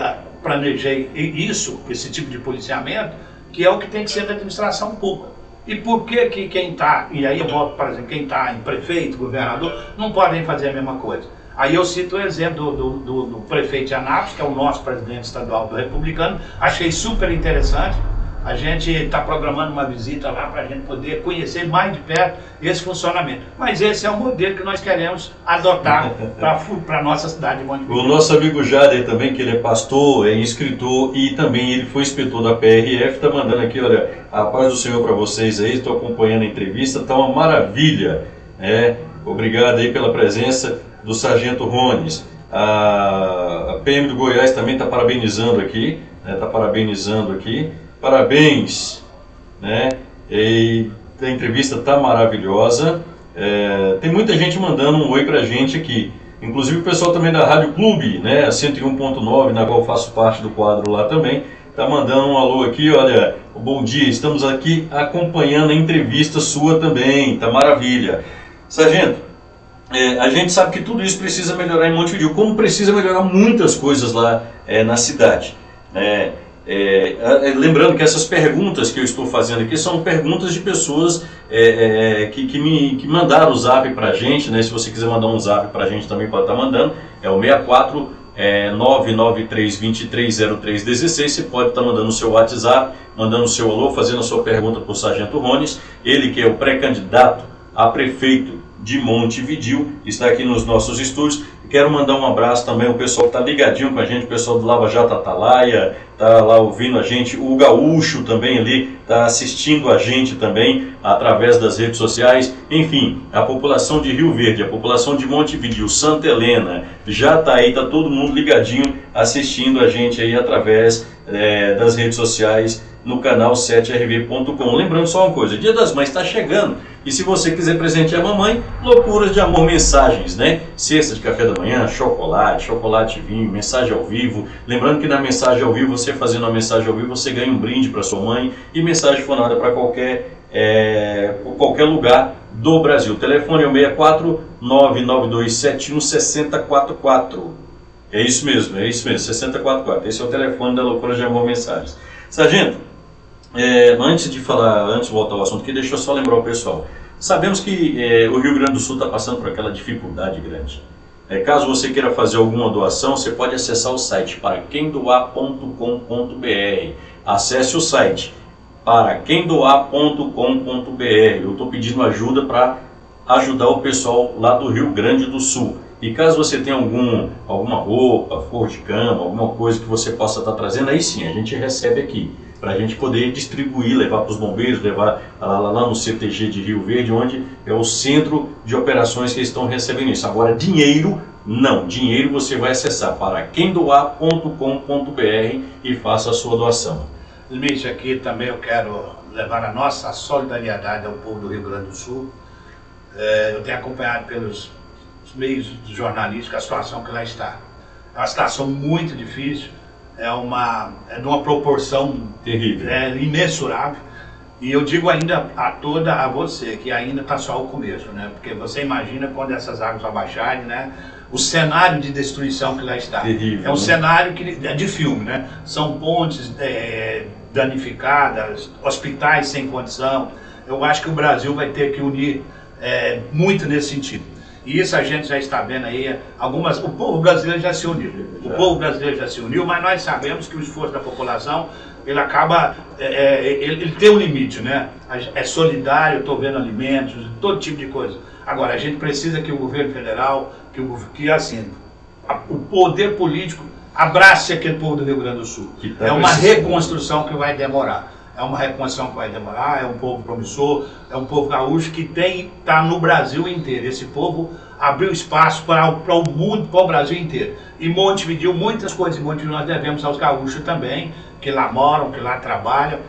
esse tipo de policiamento, que é o que tem que ser da administração pública. E por que quem está, e aí eu volto, por exemplo, quem está em prefeito, governador, não podem fazer a mesma coisa? Aí eu cito o exemplo do prefeito de Anápolis, que é o nosso presidente estadual do Republicano, achei super interessante. A gente está programando uma visita lá para a gente poder conhecer mais de perto esse funcionamento. Mas esse é o modelo que nós queremos adotar para a nossa cidade de Montevidéu.
O nosso amigo Jader também, que ele é pastor, é escritor e também ele foi inspetor da PRF, está mandando aqui, olha, a paz do Senhor para vocês aí, estou acompanhando a entrevista, está uma maravilha. Obrigado aí pela presença do Sargento Rones. A PM do Goiás também está parabenizando aqui, Parabéns, né? E a entrevista está maravilhosa. Tem muita gente mandando um oi pra gente aqui. Inclusive o pessoal também da Rádio Clube, né? 101.9, na qual eu faço parte do quadro lá também. Tá mandando um alô aqui, olha, bom dia, estamos aqui acompanhando a entrevista sua também, tá maravilha. Sargento, a gente sabe que tudo isso precisa melhorar em Montevidéu, como precisa melhorar muitas coisas lá na cidade. Lembrando que essas perguntas que eu estou fazendo aqui são perguntas de pessoas que mandaram o zap para a gente, né? Se você quiser mandar um zap para a gente também pode estar mandando, é o 64 993230316, você pode estar mandando o seu WhatsApp, mandando o seu alô, fazendo a sua pergunta para o Sargento Rones, ele que é o pré-candidato a prefeito de Montevidéu, está aqui nos nossos estúdios. Quero mandar um abraço também ao pessoal que está ligadinho com a gente, o pessoal do Lava Jato Atalaia, está lá ouvindo a gente, o Gaúcho também ali, está assistindo a gente também através das redes sociais. Enfim, a população de Rio Verde, a população de Montevidéu, Santa Helena, Jataí, está todo mundo ligadinho assistindo a gente aí através das redes sociais no canal 7rv.com. Lembrando só uma coisa, Dia das Mães está chegando e se você quiser presentear a mamãe, loucuras de amor, mensagens, né? Cesta de café da manhã, chocolate vinho, mensagem ao vivo. Lembrando que na mensagem ao vivo, você fazendo a mensagem ao vivo, você ganha um brinde para sua mãe e mensagem fonada para qualquer lugar do Brasil. O telefone é o 64 99271 6044. É isso mesmo, 6044. Esse é o telefone da Loucura de Amor Mensagens. Sargento, antes de voltar ao assunto aqui, deixa eu só lembrar o pessoal. Sabemos que o Rio Grande do Sul está passando por aquela dificuldade grande. Caso você queira fazer alguma doação, você pode acessar o site paraquemdoar.com.br. Acesse o site paraquemdoar.com.br. Eu estou pedindo ajuda para ajudar o pessoal lá do Rio Grande do Sul. E caso você tenha alguma roupa, forro de cama, alguma coisa que você possa estar trazendo, aí sim, a gente recebe aqui, para a gente poder distribuir, levar para os bombeiros, levar lá no CTG de Rio Verde, onde é o centro de operações que estão recebendo isso. Agora, dinheiro, não. Dinheiro você vai acessar paraquemdoar.com.br e faça a sua doação.
Smith, aqui também eu quero levar a nossa solidariedade ao povo do Rio Grande do Sul. Eu tenho acompanhado pelos meios jornalísticos a situação que lá está. É uma situação muito difícil, de uma proporção
terrível,
imensurável. E eu digo ainda a você que ainda está só o começo, né? Porque você imagina quando essas águas abaixarem, né? O cenário de destruição que lá está.
Terrível,
é um
né?
cenário de filme, né? São pontes danificadas, hospitais sem condição. Eu acho que o Brasil vai ter que unir muito nesse sentido. E isso a gente já está vendo aí, o povo brasileiro já se uniu. O povo brasileiro já se uniu, mas nós sabemos que o esforço da população, ele acaba, ele tem um limite, né? É solidário, estou vendo alimentos, todo tipo de coisa. Agora, a gente precisa que o governo federal, o poder político abrace aquele povo do Rio Grande do Sul. É uma reconstrução que vai demorar. É um povo promissor, é um povo gaúcho que está no Brasil inteiro. Esse povo abriu espaço para o mundo, para o Brasil inteiro. E Montevidéu, muitas coisas em Montevidéu nós devemos aos gaúchos também, que lá moram, que lá trabalham,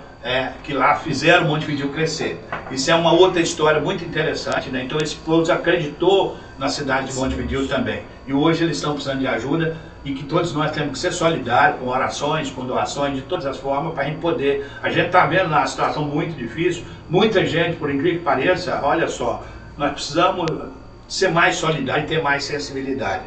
que lá fizeram Montevidéu crescer. Isso é uma outra história muito interessante, né? Então esse povo acreditou na cidade de Montevidéu também. E hoje eles estão precisando de ajuda e que todos nós temos que ser solidários com orações, com doações, de todas as formas, para a gente poder... A gente está vendo uma situação muito difícil, muita gente, por incrível que pareça, olha só, nós precisamos ser mais solidários e ter mais sensibilidade.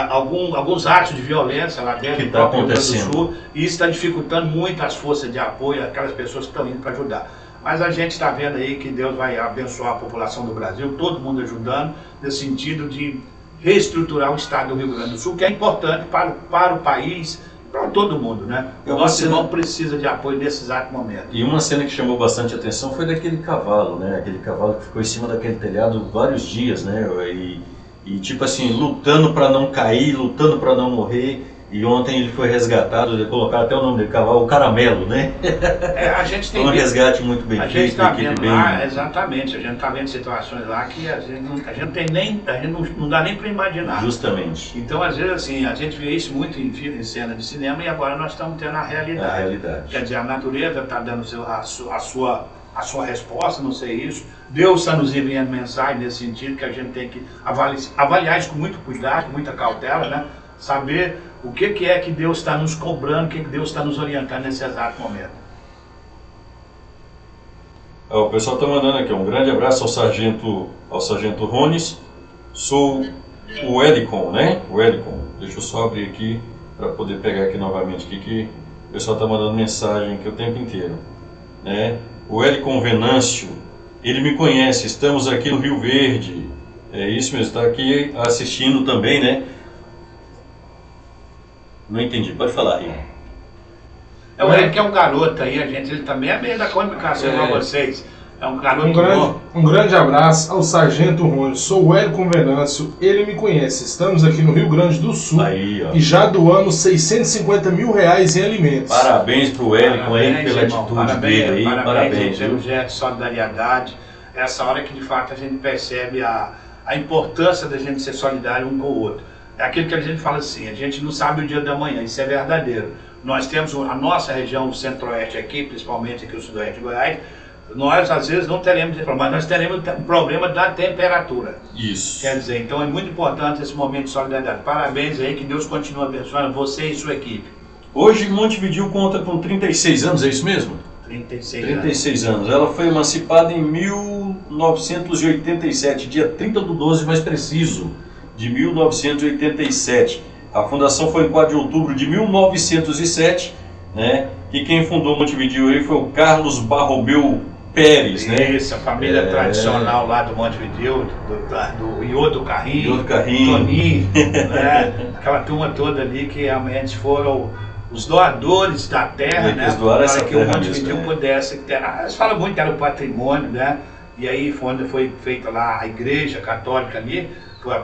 Alguns atos de violência lá dentro do próprio Rio Grande do Sul, e isso está dificultando muito as forças de apoio, aquelas pessoas que estão indo para ajudar. Mas a gente está vendo aí que Deus vai abençoar a população do Brasil, todo mundo ajudando, nesse sentido de reestruturar o estado do Rio Grande do Sul, que é importante para o país, para todo mundo, né? O nosso irmão precisa de apoio nesse exato momento.
E uma cena que chamou bastante atenção foi daquele cavalo, né? Aquele cavalo que ficou em cima daquele telhado vários dias, né? E tipo assim, lutando para não cair, lutando para não morrer. E ontem ele foi resgatado, colocaram até o nome dele, cavalo, o Caramelo, né?
A gente tem
um resgate muito bem feito.
A gente está vendo lá, exatamente, a gente está vendo situações lá que a gente não dá nem para imaginar.
Justamente.
Então, às vezes, assim, a gente vê isso muito em cena de cinema e agora nós estamos tendo a realidade.
A realidade.
Quer dizer, a natureza está dando a sua resposta, não sei isso. Deus está nos enviando mensagem nesse sentido, que a gente tem que avaliar isso com muito cuidado, com muita cautela, né? Saber o que é que Deus está nos cobrando, o que Deus está nos orientando nesse exato momento.
O pessoal está mandando aqui, um grande abraço ao Sargento Rones. Sou o Elicon, né? O Elicon. Deixa eu só abrir aqui para poder pegar aqui novamente que o pessoal está mandando mensagem aqui o tempo inteiro, né? O Elicon Venâncio, ele me conhece, estamos aqui no Rio Verde. É isso mesmo, está aqui assistindo também, né? Não entendi, pode falar aí.
O Eric é um garoto aí, ele também é meio da comunicação com vocês. É um garoto bom.
Um grande abraço ao Sargento Rony. Sou o Elicon Venâncio, ele me conhece. Estamos aqui no Rio Grande do Sul
aí,
e já doamos 650 mil reais em alimentos.
Parabéns pro Elicon aí pela atitude dele aí.
Parabéns pelo gesto de solidariedade. Essa hora que de fato a gente percebe a importância da gente ser solidário um com o outro. É aquilo que a gente fala assim, a gente não sabe o dia da manhã, isso é verdadeiro. Nós temos a nossa região centro-oeste aqui, principalmente aqui o sudoeste de Goiás, nós às vezes não teremos esse problema, mas nós teremos um problema da temperatura.
Isso.
Quer dizer, então é muito importante esse momento de solidariedade. Parabéns aí, que Deus continue abençoando você e sua equipe. Hoje
Montevidéu conta com 36 anos, é isso mesmo?
36
anos. Ela foi emancipada em 1987, dia 30/12 mais preciso, de 1987. A fundação foi em 4 de outubro de 1907, né? E quem fundou Montevidéu aí foi o Carlos Barromeu Pérez, né?
Isso, a família tradicional lá do Montevidéu, do Iodo Carrinho, Toninho, né? Aquela turma toda ali que realmente foram os doadores da terra, né? Para que o Montevidéu pudesse ter. Eles falam muito que era o patrimônio, né? E aí foi feita lá a igreja católica ali, foi a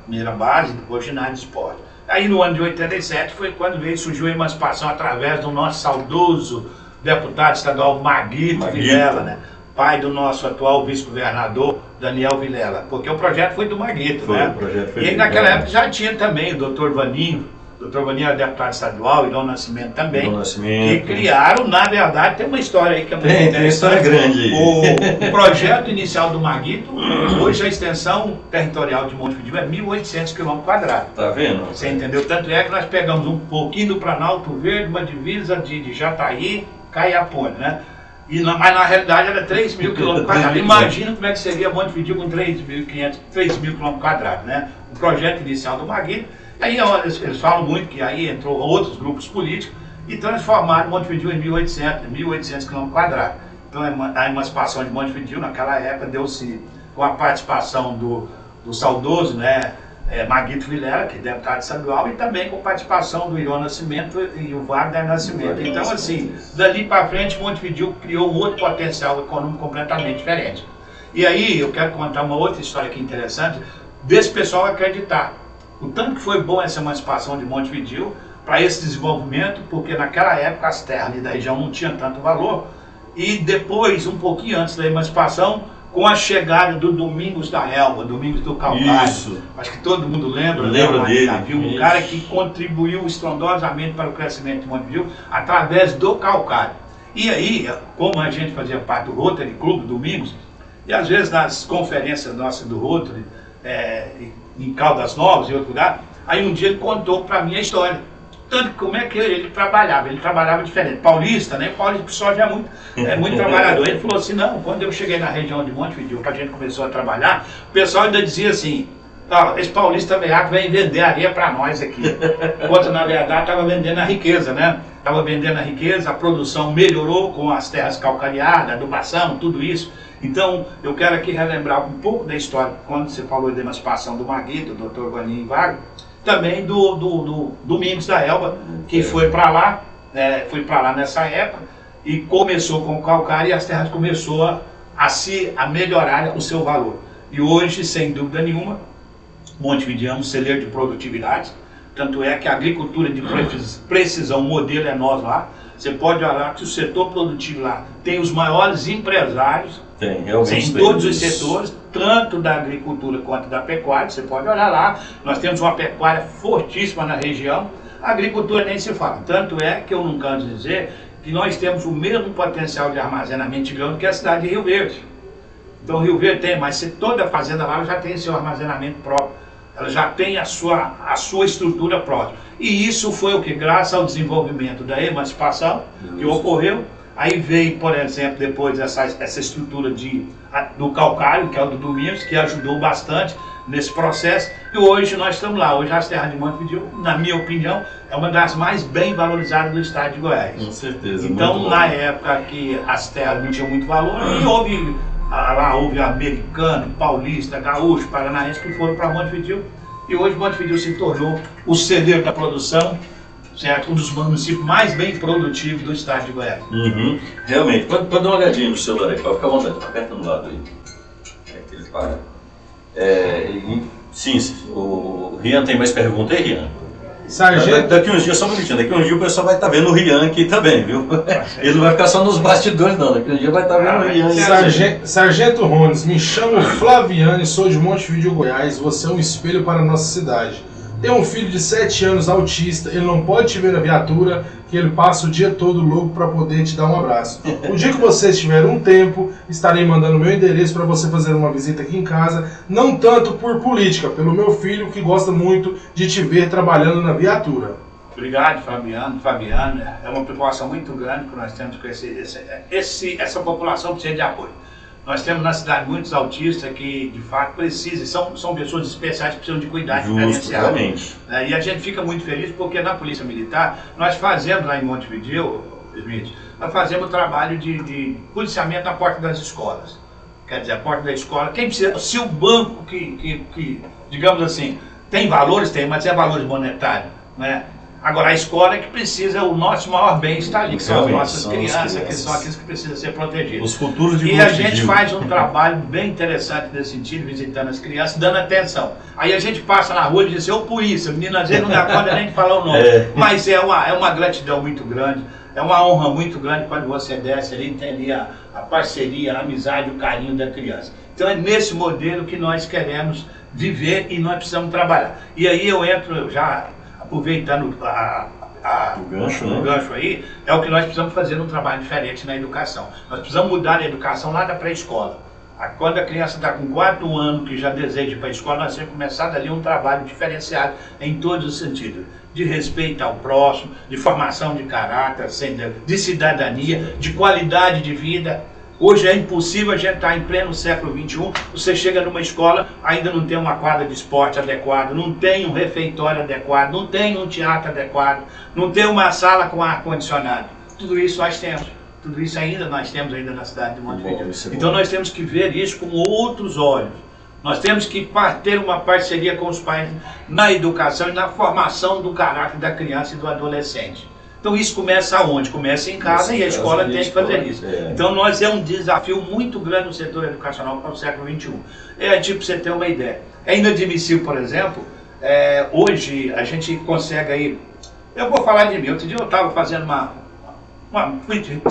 primeira base, depois o ginásio de esporte. Aí no ano de 87 foi quando surgiu a emancipação através do nosso saudoso deputado estadual Maguito Vilela, né? Pai do nosso atual vice-governador Daniel Vilela, porque o projeto foi do Maguito, né? E aí naquela época já tinha também o doutor Vaninho. O doutor Vaninho era deputado estadual, Irão Nascimento também, que criaram, na verdade, tem uma história aí que é muito interessante.
Tem história grande aí.
O projeto inicial do Maguito, hoje a extensão territorial de Montevidéu é 1.800 km².
Tá vendo?
Você entendeu? Tanto é que nós pegamos um pouquinho do Planalto Verde, uma divisa de Jataí, Caiapônia, né? Mas na realidade era 3.000 km². Imagina como é que seria Montevidéu com 3.500, 3.000 km², né? O projeto inicial do Maguito. Aí eles falam muito que aí entrou outros grupos políticos e transformaram Montevidéu em 1.800 km². Então a emancipação de Montevidéu naquela época deu-se com a participação do saudoso, né, Maguito Vilela, que é deputado estadual, e também com a participação do Irão Nascimento e o Wagner Nascimento. Então assim, dali para frente Montevidéu criou um outro potencial econômico completamente diferente. E aí eu quero contar uma outra história aqui interessante desse pessoal acreditar. O tanto que foi bom essa emancipação de Montevidéu para esse desenvolvimento, porque naquela época as terras ali da região não tinham tanto valor, e depois, um pouquinho antes da emancipação, com a chegada do Domingos da Elba, Domingos do Calcário, acho que todo mundo lembra dele, um cara que contribuiu estrondosamente para o crescimento de Montevidéu através do Calcário. E aí, como a gente fazia parte do Rotary Clube Domingos, e às vezes nas conferências nossas do Rotary, em Caldas Novas e outro lugar, aí um dia ele contou para mim a história. Tanto que como é que ele trabalhava diferente. Paulista, né? Paulista pessoal já é muito trabalhador. Ele falou assim, não, quando eu cheguei na região de Montevidéu, que a gente começou a trabalhar, o pessoal ainda dizia assim, esse paulista vem vender areia para nós aqui. Enquanto na verdade estava vendendo a riqueza, né? Estava vendendo a riqueza, a produção melhorou com as terras calcareadas, adubação, tudo isso. Então, eu quero aqui relembrar um pouco da história, quando você falou da emancipação do Maguito, do Dr. Vaninho e Wagner, também do Domingos da Elba, que foi para lá nessa época, e começou com o calcário e as terras começou a melhorar o seu valor. E hoje, sem dúvida nenhuma, Montevidéu é um celeiro de produtividade, tanto é que a agricultura de precisão, o modelo é nós lá. Você pode olhar que o setor produtivo lá tem os maiores empresários em todos os setores, tanto da agricultura quanto da pecuária. Você pode olhar lá, nós temos uma pecuária fortíssima na região, a agricultura nem se fala. Tanto é que eu não canso de dizer que nós temos o mesmo potencial de armazenamento de grão que a cidade de Rio Verde. Então Rio Verde tem, mas toda fazenda lá já tem seu armazenamento próprio. Ela já tem a sua estrutura própria. E isso foi o que, graças ao desenvolvimento da emancipação que ocorreu, aí veio, por exemplo, depois essa estrutura do calcário, que é o do Domingos, que ajudou bastante nesse processo. E hoje nós estamos lá. Hoje as terras de Montevidéu, na minha opinião, é uma das mais bem valorizadas do estado de Goiás.
Com certeza.
Então, na época que as terras não tinham muito valor, e houve americano, paulista, gaúcho, paranaense que foram para Montevidéu. E hoje Montevidéu se tornou o celeiro da produção, certo? Um dos municípios mais bem produtivos do estado de Goiás.
Realmente. Pode dar uma olhadinha no celular aí, pode ficar à vontade, aperta no lado aí. Que ele para. Sim, o Rian tem mais pergunta aí, Rian?
Sargento...
Daqui uns dias, só um minutinho, daqui uns dias o pessoal vai estar vendo o Rian aqui também, viu? Ele não vai ficar só nos bastidores não, daqui uns dias vai estar vendo o Rian.
Sargento Rones, me chamo Flaviane, sou de Montevidéu, Goiás, você é um espelho para a nossa cidade. Tenho um filho de 7 anos autista, ele não pode te ver na viatura, que ele passa o dia todo louco para poder te dar um abraço. O dia que vocês tiverem um tempo, estarei mandando meu endereço para você fazer uma visita aqui em casa, não tanto por política, pelo meu filho que gosta muito de te ver trabalhando na viatura.
Obrigado, Fabiano. É uma preocupação muito grande que nós temos com essa população precisa de apoio. Nós temos na cidade muitos autistas que, de fato, precisam, são pessoas especiais que precisam de cuidado diferenciado.
Justamente.
E a gente fica muito feliz porque na Polícia Militar, nós fazemos lá em Montevideo, Smith, nós fazemos o trabalho de policiamento na porta das escolas. Quer dizer, a porta da escola, quem precisa, se o banco que digamos assim, tem valores, tem, mas é valores monetários, né? Agora, a escola é que precisa, o nosso maior bem está ali, que são as nossas crianças, que são aqueles que precisam ser protegidos.
Os futuros de
E a gente faz um trabalho bem interessante nesse sentido, visitando as crianças, dando atenção. Aí a gente passa na rua e diz assim, ô polícia, menino às vezes não dá conta nem de falar o nome. Mas é uma gratidão muito grande, é uma honra muito grande quando você desce ali e tem ali a parceria, a amizade, o carinho da criança. Então é nesse modelo que nós queremos viver e nós precisamos trabalhar. E aí eu entro já... aproveitando o gancho aí, é o que nós precisamos fazer um trabalho diferente na educação. Nós precisamos mudar a educação lá da pré-escola. Quando a criança está com 4 anos, que já deseja ir para a escola, nós temos que começar dali um trabalho diferenciado em todos os sentidos. De respeito ao próximo, de formação de caráter, de cidadania, de qualidade de vida. Hoje é impossível a gente estar em pleno século XXI, você chega numa escola, ainda não tem uma quadra de esporte adequada, não tem um refeitório adequado, não tem um teatro adequado, não tem uma sala com ar-condicionado. Tudo isso nós temos. Tudo isso nós temos ainda na cidade de Montevideo. Então nós temos que ver isso com outros olhos. Nós temos que ter uma parceria com os pais na educação e na formação do caráter da criança e do adolescente. Então isso começa aonde? Começa em casa e a escola tem que fazer isso. Então nós é um desafio muito grande no setor educacional para o século XXI. Tipo, para você ter uma ideia. É inadmissível, por exemplo, hoje a gente consegue aí... Eu vou falar de mim. Outro dia eu estava fazendo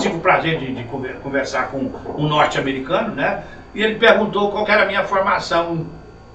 tive o prazer de conversar com um norte-americano, né? E ele perguntou qual que era a minha formação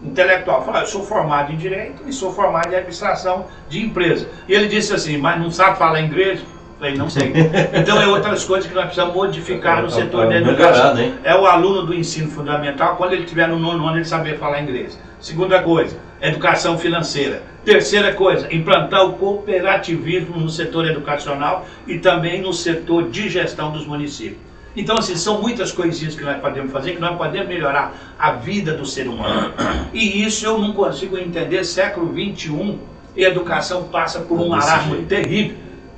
intelectual. Eu falei, eu sou formado em Direito e sou formado em Administração de Empresa. E ele disse assim, mas não sabe falar inglês? Eu falei, não sei. Então é outras coisas que nós precisamos modificar no setor da educação. É o aluno do ensino fundamental, quando ele estiver no 9º ano, ele saber falar inglês. Segunda coisa, educação financeira. Terceira coisa, implantar o cooperativismo no setor educacional e também no setor de gestão dos municípios. Então, assim, são muitas coisinhas que nós podemos fazer, que nós podemos melhorar a vida do ser humano. E isso eu não consigo entender. Século XXI, e a educação passa por um marasmo terrível.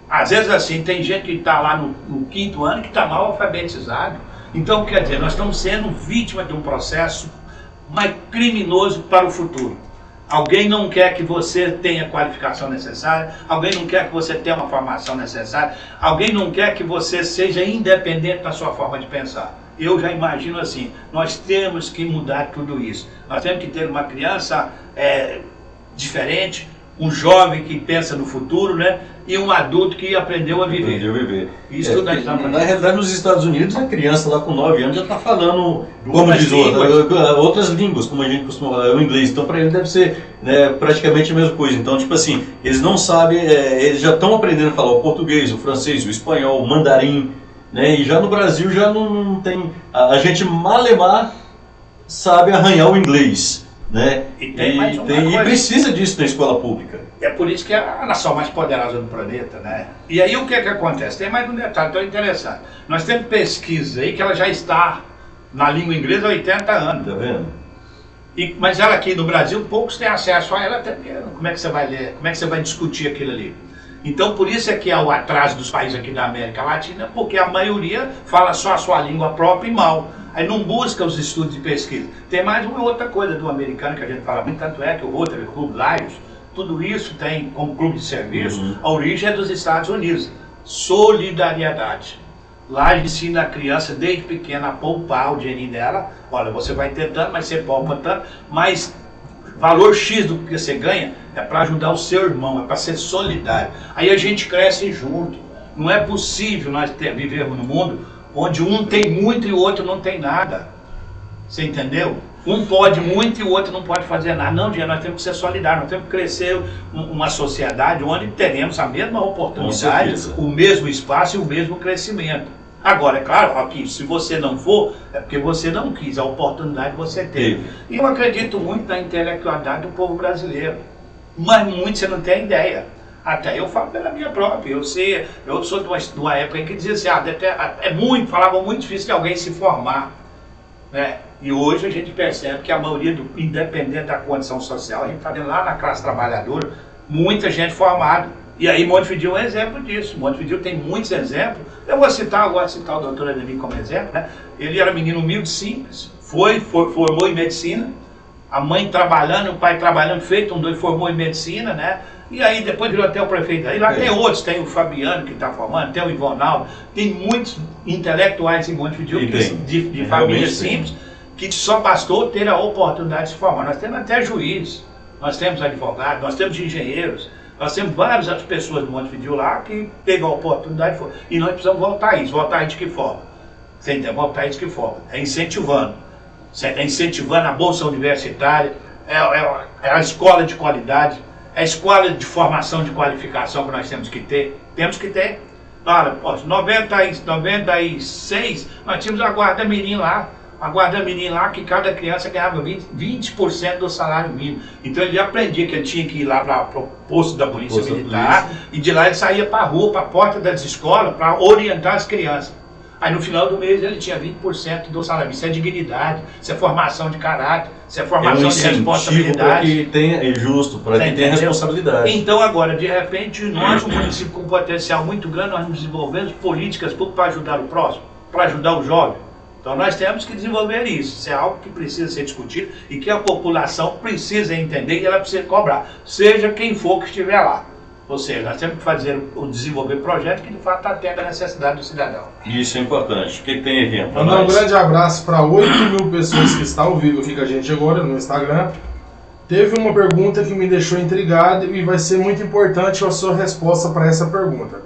Às vezes, assim, tem gente que está lá no 5º ano que está mal alfabetizado. Então, quer dizer, nós estamos sendo vítimas de um processo mais criminoso para o futuro. Alguém não quer que você tenha a qualificação necessária, alguém não quer que você tenha uma formação necessária, alguém não quer que você seja independente da sua forma de pensar. Eu já imagino assim, nós temos que mudar tudo isso. Nós temos que ter uma criança diferente, um jovem que pensa no futuro, né? E um adulto que aprendeu a viver.
Aprendeu a viver.
Isso tudo nós estamos fazendo.
Na realidade, nos Estados Unidos, a criança lá com 9 anos já está falando, como diz outras línguas, como a gente costuma falar, o inglês. Então, para ele deve ser, né, praticamente a mesma coisa. Então, tipo assim, eles não sabem, eles já estão aprendendo a falar o português, o francês, o espanhol, o mandarim, né? E já no Brasil já não tem... A gente malemar sabe arranhar o inglês, né?
E
precisa disso na escola pública.
É por isso que é a nação mais poderosa do planeta, né? E aí o que acontece? Tem mais um detalhe tão interessante. Nós temos pesquisa aí que ela já está na língua inglesa há 80 anos.
Tá vendo?
Mas ela aqui no Brasil, poucos têm acesso a ela, até porque como é que você vai ler, como é que você vai discutir aquilo ali? Então por isso é que há o atraso dos países aqui da América Latina, porque a maioria fala só a sua língua própria e mal. Aí não busca os estudos de pesquisa. Tem mais uma outra coisa do americano que a gente fala muito, tanto é que o Rotary Club Lions, tudo isso tem como clube de serviço, a origem é dos Estados Unidos. Solidariedade. Lá ensina a criança desde pequena a poupar o dinheirinho dela. Olha, você vai ter tanto, mas você poupa tanto, mas valor X do que você ganha é para ajudar o seu irmão, é para ser solidário. Aí a gente cresce junto. Não é possível nós vivermos num mundo onde um tem muito e o outro não tem nada. Você entendeu? Um pode muito e o outro não pode fazer nada. Não, nós temos que ser solidários, nós temos que crescer uma sociedade onde teremos a mesma oportunidade, o mesmo espaço e o mesmo crescimento. Agora, é claro, aqui, se você não for, é porque você não quis, a oportunidade você teve. E eu acredito muito na intelectualidade do povo brasileiro, mas muito você não tem ideia. Até eu falo pela minha própria, eu sou de uma época em que dizia assim, falavam muito difícil de alguém se formar. né? E hoje a gente percebe que a maioria, independente da condição social, a gente está vendo lá na classe trabalhadora, muita gente formada. E aí Montevidéu é um exemplo disso. Montevidéu tem muitos exemplos. Eu vou citar agora, citar o doutor Ademir como exemplo, né? Ele era menino humilde, simples, formou em medicina, a mãe trabalhando, o pai trabalhando, feito um doido, formou em medicina, né? E aí depois virou até o prefeito. Aí lá tem outros, tem o Fabiano que está formando, tem o Ivonaldo, tem muitos intelectuais em Montevidéu de famílias simples, que só bastou ter a oportunidade de se formar. Nós temos até juízes, nós temos advogados, nós temos engenheiros, nós temos várias outras pessoas do Montevidéu lá que pegam a oportunidade e nós precisamos voltar a isso. Voltar a isso de que forma? Você entende? Voltar a isso de que forma? É incentivando. É incentivando a bolsa universitária, é a escola de qualidade, é a escola de formação de qualificação que nós temos que ter. Temos que ter. Olha, em 96 nós tínhamos a Guarda Mirim lá. A Guarda Mirim lá que cada criança ganhava 20% do salário mínimo. Então ele aprendia que ele tinha que ir lá para o posto da Polícia Militar e de lá ele saía para a rua, para a porta das escolas para orientar as crianças. Aí no final do mês ele tinha 20% do salário. Isso é dignidade, isso é formação de caráter, isso é formação de responsabilidade.
É justo, para quem tem responsabilidade.
Então agora, de repente, nós, um município com um potencial muito grande, nós desenvolvemos políticas para ajudar o próximo, para ajudar o jovem. Então nós temos que desenvolver isso. Isso é algo que precisa ser discutido e que a população precisa entender e ela precisa cobrar, seja quem for que estiver lá. Ou seja, nós temos que desenvolver projetos que de fato atendam a necessidade do cidadão.
Isso é importante. O que tem aqui?
Mandar um grande abraço para 8.000 pessoas que estão ao vivo aqui com a gente agora no Instagram. Teve uma pergunta que me deixou intrigado e vai ser muito importante a sua resposta para essa pergunta.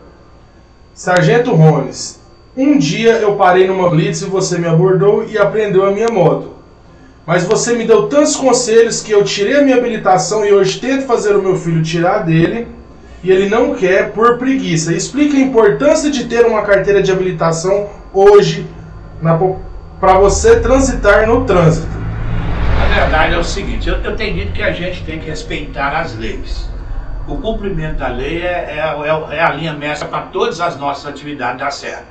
Sargento Rones, um dia eu parei numa blitz e você me abordou e apreendeu a minha moto. Mas você me deu tantos conselhos que eu tirei a minha habilitação e hoje tento fazer o meu filho tirar dele. E ele não quer por preguiça. Explica a importância de ter uma carteira de habilitação hoje para você transitar no trânsito.
A verdade é o seguinte, eu tenho dito que a gente tem que respeitar as leis. O cumprimento da lei é a linha mestra para todas as nossas atividades dar certo.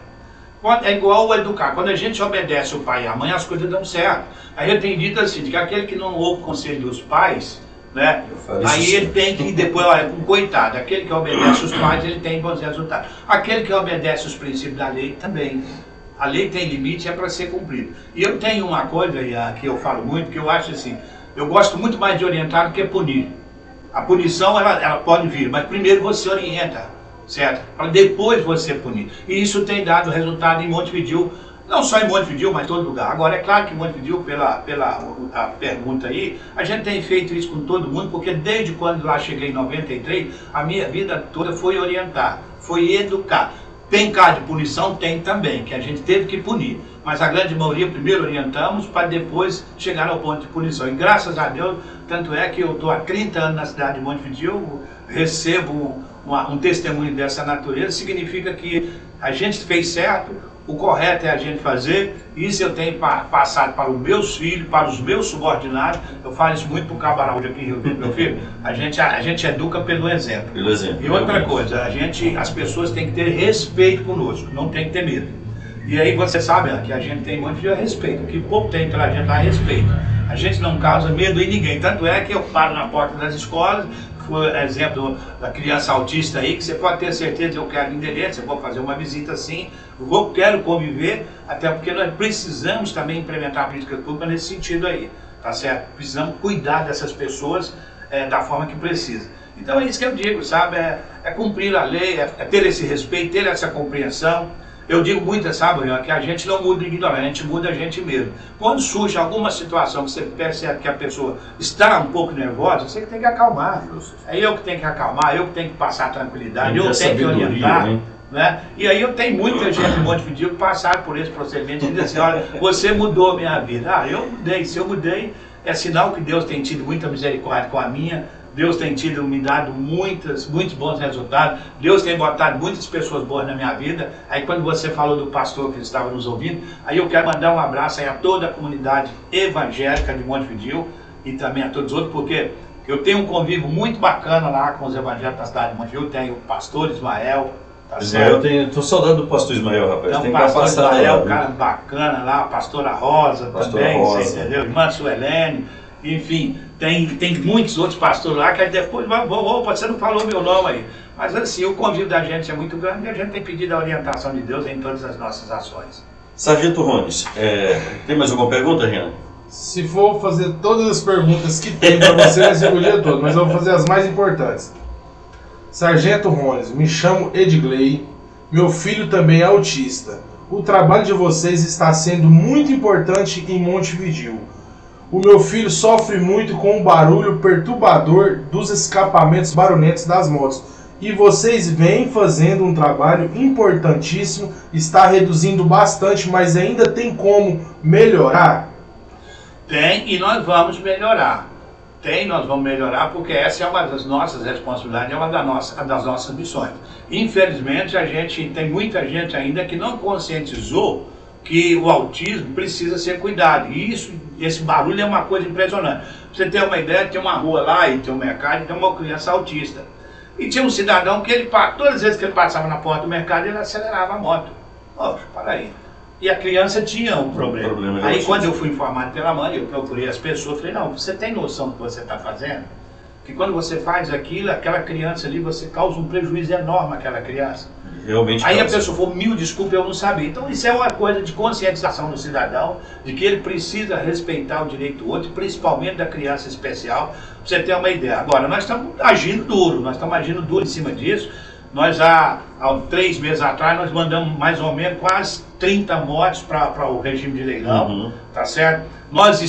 É igual o educar. Quando a gente obedece o pai e a mãe, as coisas dão certo. Aí eu tenho dito assim, que aquele que não ouve o conselho dos pais, né? Aí ele tem que, depois, olha, um coitado, aquele que obedece os pais, ele tem bons resultados. Aquele que obedece os princípios da lei também. A lei tem limite, é para ser cumprido. E eu tenho uma coisa que eu falo muito, que eu acho assim, eu gosto muito mais de orientar do que punir. A punição, ela pode vir, mas primeiro você orienta, certo? Para depois você punir. E isso tem dado resultado em Montevidéu, não só em Montevidéu, mas em todo lugar. Agora, é claro que em Montevidéu, pela a pergunta aí, a gente tem feito isso com todo mundo, porque desde quando lá cheguei em 93, a minha vida toda foi orientar, foi educar. Tem caso de punição? Tem também, que a gente teve que punir. Mas a grande maioria primeiro orientamos para depois chegar ao ponto de punição. E graças a Deus, tanto é que eu estou há 30 anos na cidade de Montevidéu, recebo um testemunho dessa natureza, significa que a gente fez certo. O correto é a gente fazer, isso eu tenho passado para os meus filhos, para os meus subordinados. Eu falo isso muito para o Cabaral aqui em Rio Verde, meu filho. A gente educa pelo exemplo.
Pelo exemplo.
E outra coisa, as pessoas têm que ter respeito conosco, não tem que ter medo. E aí você sabe que a gente tem muito de respeito, o que o povo tem pela gente é respeito. A gente não causa medo em ninguém, tanto é que eu paro na porta das escolas. Foi exemplo da criança autista aí, que você pode ter certeza, eu quero endereço, eu vou fazer uma visita assim, quero conviver, até porque nós precisamos também implementar a política pública nesse sentido aí, tá certo? Precisamos cuidar dessas pessoas da forma que precisa. Então é isso que eu digo, sabe? É cumprir a lei, é ter esse respeito, ter essa compreensão. Eu digo muito, sabe, que a gente não muda ignorante, a gente muda a gente mesmo. Quando surge alguma situação que você percebe que a pessoa está um pouco nervosa, você tem que acalmar. É eu que tenho que acalmar, eu que tenho que passar tranquilidade, eu tenho que orientar. Né? E aí eu tenho muita gente em Montevidéu que passaram por esse procedimento e diz assim, olha, você mudou a minha vida. Eu mudei, se eu mudei, é sinal que Deus tem tido muita misericórdia com a minha. Deus tem me dado muitos bons resultados. Deus tem botado muitas pessoas boas na minha vida. Aí quando você falou do pastor que estava nos ouvindo, aí eu quero mandar um abraço aí a toda a comunidade evangélica de Montevidéu e também a todos os outros, porque eu tenho um convívio muito bacana lá com os evangélicos da cidade de Montevidéu. Tenho o pastor Ismael, Tá
Ismael,
certo?
tô saudade do pastor Ismael, rapaz.
Então,
Tem
o
que
pastor
passar
Ismael,
lá,
um cara bacana lá, a pastora Rosa
Pastora
também,
Rosa.
você entendeu? Irmã Suelene, enfim, tem muitos outros pastores lá, que aí depois, você não falou meu nome aí. Mas assim, o convívio da gente é muito grande e a gente tem pedido a orientação de Deus em todas as nossas ações.
Sargento Rones, tem mais alguma pergunta, Rian?
Se for fazer todas as perguntas que tem para você, vai ser o dia todo, mas eu vou fazer as mais importantes. Sargento Rones, me chamo Edgley, meu filho também é autista. O trabalho de vocês está sendo muito importante em Montevidéu. O meu filho sofre muito com o barulho perturbador dos escapamentos barulhentos das motos. E vocês vêm fazendo um trabalho importantíssimo, está reduzindo bastante, mas ainda tem como melhorar?
Tem, e nós vamos melhorar. Nós vamos melhorar, porque essa é uma das nossas responsabilidades, é uma das nossas missões. Infelizmente, tem muita gente ainda que não conscientizou que o autismo precisa ser cuidado. E esse barulho é uma coisa impressionante. Pra você ter uma ideia, tem uma rua lá, e tem um mercado, e tem uma criança autista. E tinha um cidadão que todas as vezes que ele passava na porta do mercado, ele acelerava a moto. Para aí. E a criança tinha um problema. Aí quando eu fui informado pela mãe, eu procurei as pessoas, falei, não, você tem noção do que você está fazendo? Que quando você faz aquilo, aquela criança ali, você causa um prejuízo enorme àquela criança.
Realmente
Aí
causa.
a pessoa falou, mil desculpas, eu não sabia. Então isso é uma coisa de conscientização do cidadão, de que ele precisa respeitar o direito do outro, principalmente da criança especial, pra você ter uma ideia. Agora, nós estamos agindo duro em cima disso. Nós, há 3 meses atrás, nós mandamos mais ou menos quase 30 motos para o regime de leilão, tá certo? Nós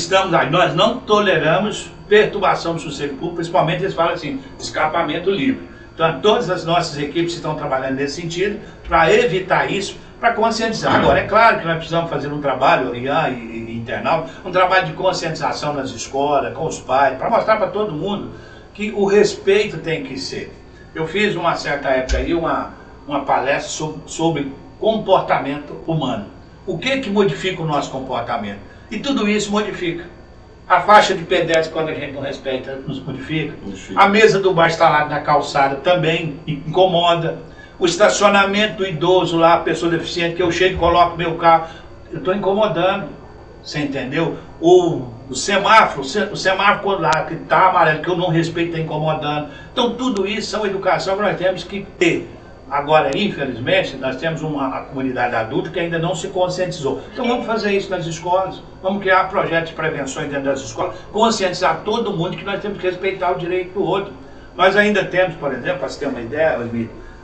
não toleramos perturbação do sossego público, principalmente eles falam assim, escapamento livre. Então, todas as nossas equipes estão trabalhando nesse sentido, para evitar isso, para conscientizar. Agora, é claro que nós precisamos fazer um trabalho, IAN e internal, um trabalho de conscientização nas escolas, com os pais, para mostrar para todo mundo que o respeito tem que ser. Eu fiz uma certa época aí uma palestra sobre comportamento humano. O que modifica o nosso comportamento? E tudo isso modifica. A faixa de pedestre, quando a gente não respeita, nos modifica. A mesa do bar instalada na calçada também incomoda. O estacionamento do idoso lá, a pessoa deficiente, que eu chego e coloco meu carro, eu estou incomodando. Você entendeu? O semáforo lá que está amarelo, que eu não respeito, está incomodando. Então tudo isso são educação que nós temos que ter. Agora, infelizmente, nós temos uma comunidade adulta que ainda não se conscientizou. Então vamos fazer isso nas escolas, vamos criar projetos de prevenção dentro das escolas, conscientizar todo mundo que nós temos que respeitar o direito do outro. Nós ainda temos, por exemplo, para você ter uma ideia,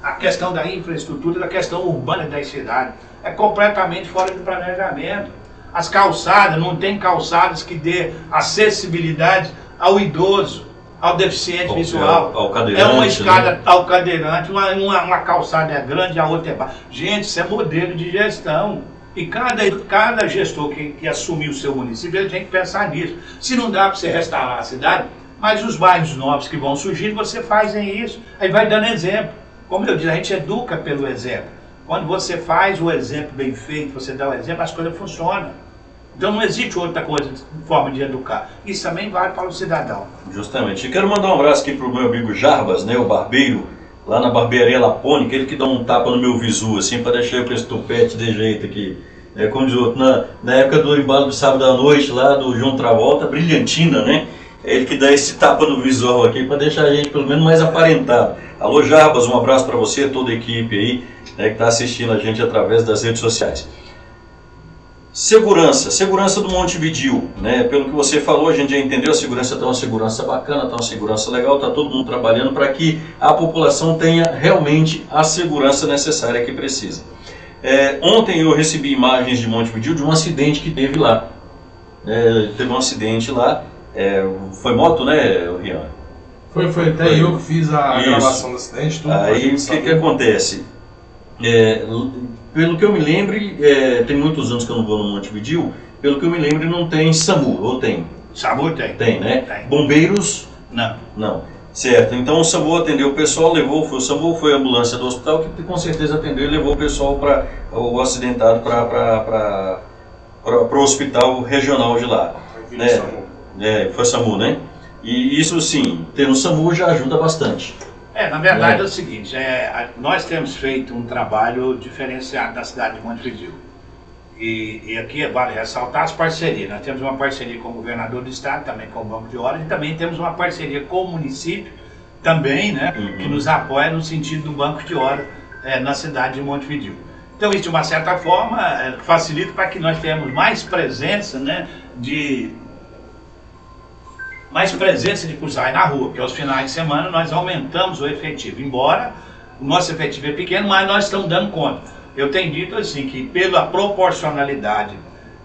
a questão da infraestrutura, da questão urbana das cidades, é completamente fora do planejamento. As calçadas, não tem calçadas que dê acessibilidade ao idoso, ao deficiente visual.
Ao cadeirante,
é uma escada,
né?
Ao cadeirante, uma calçada é grande, a outra é baixa. Gente, isso é modelo de gestão. E cada gestor que assumir o seu município, ele tem que pensar nisso. Se não dá para você restaurar a cidade, mas os bairros novos que vão surgindo, você faz isso. Aí vai dando exemplo. Como eu disse, a gente educa pelo exemplo. Quando você faz o exemplo bem feito, você dá o exemplo, as coisas funcionam. Então não existe outra coisa, forma de educar. Isso também vale para o cidadão.
Justamente. E quero mandar um abraço aqui para o meu amigo Jarbas, né, o barbeiro, lá na barbearia Lapônica, ele que dá um tapa no meu visu, assim, para deixar eu com esse tupete de jeito aqui. Como diz o outro, na época do embalo do sábado à noite, lá do João Travolta, Brilhantina, né? É ele que dá esse tapa no visual aqui para deixar a gente pelo menos mais aparentado. Alô Jarbas, um abraço para você, toda a equipe aí, né, que está assistindo a gente através das redes sociais. Segurança do Montevidéu, né? Pelo que você falou, a gente já entendeu, a segurança está uma segurança bacana, está uma segurança legal, está todo mundo trabalhando para que a população tenha realmente a segurança necessária que precisa. Ontem eu recebi imagens de Montevidéu de um acidente que teve lá. Teve um acidente lá, foi moto, né, Rian?
Foi até eu que fiz a gravação do acidente. Tudo
aí o que acontece? Pelo que eu me lembre, tem muitos anos que eu não vou no Montevidéu, pelo que eu me lembro não tem SAMU, ou tem?
SAMU tem.
Tem, né?
Tem.
Bombeiros?
Não.
Não. Certo, então o SAMU atendeu o pessoal, o SAMU foi a ambulância do hospital que com certeza atendeu e levou o pessoal, o acidentado, para o hospital regional de lá.
Foi
foi SAMU, né? E isso sim, ter um SAMU já ajuda bastante.
Na verdade é o seguinte, nós temos feito um trabalho diferenciado na cidade de Montevidéu. E aqui vale ressaltar as parcerias. Nós temos uma parceria com o governador do estado, também com o Banco de Horas, e também temos uma parceria com o município, também, né, que nos apoia no sentido do Banco de Horas na cidade de Montevidéu. Então isso, de uma certa forma, facilita para que nós tenhamos mais presença, né, de policiais na rua, porque aos finais de semana nós aumentamos o efetivo, embora o nosso efetivo é pequeno, mas nós estamos dando conta. Eu tenho dito assim que pela proporcionalidade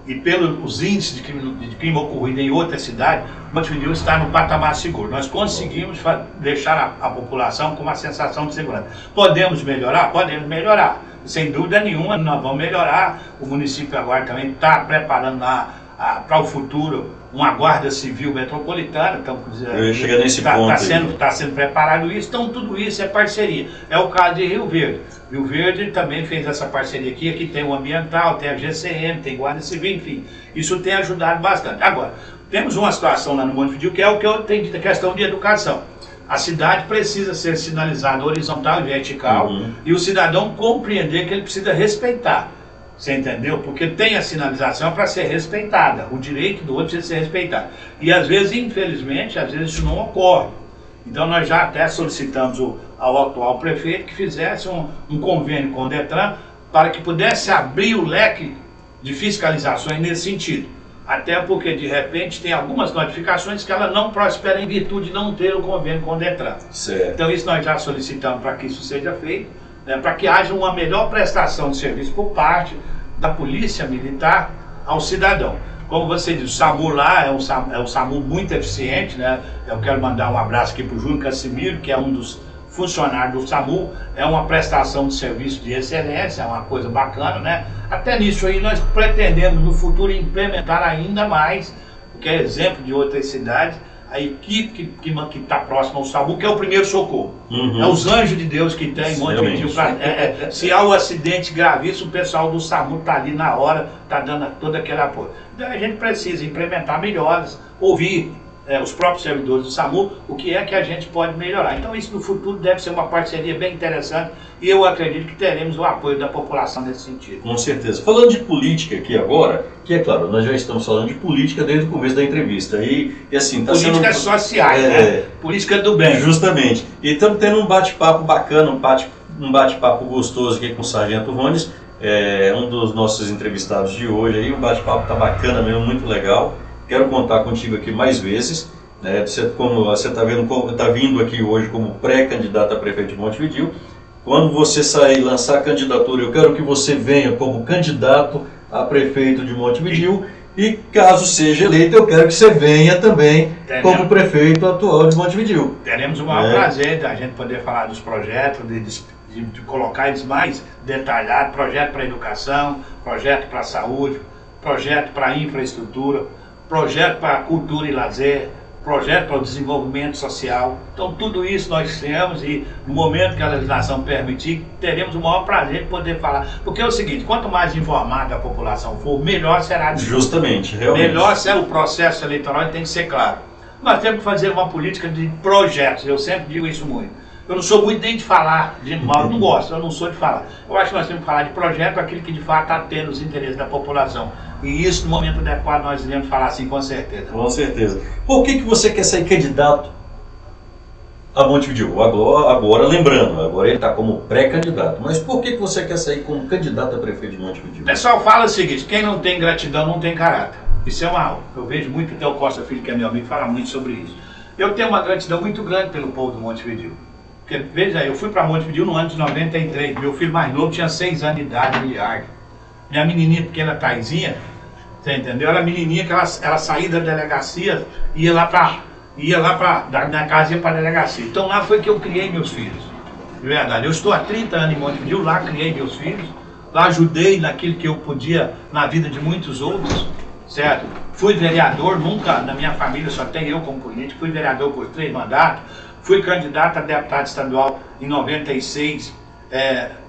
e pelos índices de crime ocorrido em outras cidades, Montevidéu está no patamar seguro. Nós conseguimos deixar a população com uma sensação de segurança. Podemos melhorar? Podemos melhorar. Sem dúvida nenhuma, nós vamos melhorar. O município agora também está preparando para o futuro uma guarda civil metropolitana. Então,
chega nesse ponto.
Está sendo preparado isso, então tudo isso é parceria. É o caso de Rio Verde. Rio Verde também fez essa parceria aqui tem o ambiental, tem a GCM, tem guarda civil, enfim. Isso tem ajudado bastante. Agora, temos uma situação lá no Montevidéu que é o que eu tenho dito, a questão de educação. A cidade precisa ser sinalizada horizontal e vertical, e o cidadão compreender que ele precisa respeitar. Você entendeu? Porque tem a sinalização para ser respeitada, o direito do outro precisa ser respeitado. E às vezes, infelizmente, isso não ocorre. Então nós já até solicitamos ao atual prefeito que fizesse um convênio com o Detran para que pudesse abrir o leque de fiscalizações nesse sentido. Até porque, de repente, tem algumas notificações que ela não prospera em virtude de não ter o convênio com o Detran.
Certo.
Então isso nós já solicitamos para que isso seja feito, né, para que haja uma melhor prestação de serviço por parte da Polícia Militar ao cidadão. Como você disse, o SAMU lá é um SAMU muito eficiente, né? Eu quero mandar um abraço aqui para o Júnior Casimiro, que é um dos funcionários do SAMU. É uma prestação de serviço de excelência, é uma coisa bacana, né? Até nisso aí nós pretendemos no futuro implementar ainda mais, porque é exemplo de outras cidades, a equipe que está próxima ao SAMU, que é o primeiro socorro. É os anjos de Deus que tem em Montevidéu. Se há um acidente gravíssimo, o pessoal do SAMU está ali na hora, está dando todo aquele apoio. Então a gente precisa implementar melhores, ouvir os próprios servidores do SAMU, o que é que a gente pode melhorar. Então isso no futuro deve ser uma parceria bem interessante e eu acredito que teremos o apoio da população nesse sentido.
Com certeza. Falando de política aqui agora, que é claro, nós já estamos falando de política desde o começo da entrevista. E assim,
políticas sociais, né? Política do bem.
Justamente. E estamos tendo um bate-papo bacana, um bate-papo gostoso aqui com o Sargento Rones, um dos nossos entrevistados de hoje. Aí, o bate-papo está bacana mesmo, muito legal. Quero contar contigo aqui mais vezes, né? Como você está vindo aqui hoje como pré-candidato a prefeito de Montevidéu. Quando você sair e lançar a candidatura, eu quero que você venha como candidato a prefeito de Montevidéu. E caso seja eleito, eu quero que você venha também como prefeito atual de Montevidéu.
Teremos o maior prazer da gente poder falar dos projetos, de colocar eles mais detalhados, projeto para educação, projeto para saúde, projeto para infraestrutura, projeto para cultura e lazer, projeto para o desenvolvimento social. Então tudo isso nós temos e no momento que a legislação permitir, teremos o maior prazer de poder falar. Porque é o seguinte, quanto mais informada a população for, melhor será a disputa.
Justamente, realmente.
Melhor será o processo eleitoral e tem que ser claro. Nós temos que fazer uma política de projetos, eu sempre digo isso muito. Eu não sou muito nem de falar de mal, não gosto, eu não sou de falar. Eu acho que nós temos que falar de projeto, aquilo que de fato atende os interesses da população. E isso, no momento adequado, nós iremos falar assim, com certeza.
Com certeza. Por que você quer ser candidato a Montevidéu? Agora lembrando, agora ele está como pré-candidato. Mas por que você quer sair como candidato a prefeito de Montevidéu?
O pessoal fala o seguinte, quem não tem gratidão não tem caráter. Isso é uma... Eu vejo muito o Theo Costa Filho, que é meu amigo, falar muito sobre isso. Eu tenho uma gratidão muito grande pelo povo de Montevidéu. Porque, veja aí, eu fui para Montevidéu no ano de 93, meu filho mais novo tinha 6 anos de idade, miliardo. Minha menininha pequena, Taizinha, você entendeu? Era menininha que ela saía da delegacia, ia lá da minha casa, ia para a delegacia. Então lá foi que eu criei meus filhos, de verdade. Eu estou há 30 anos em Montevidéu, lá criei meus filhos, lá ajudei naquilo que eu podia na vida de muitos outros, certo? Fui vereador, nunca na minha família só tem eu como político, fui vereador por 3 mandatos, fui candidato a deputado estadual em 96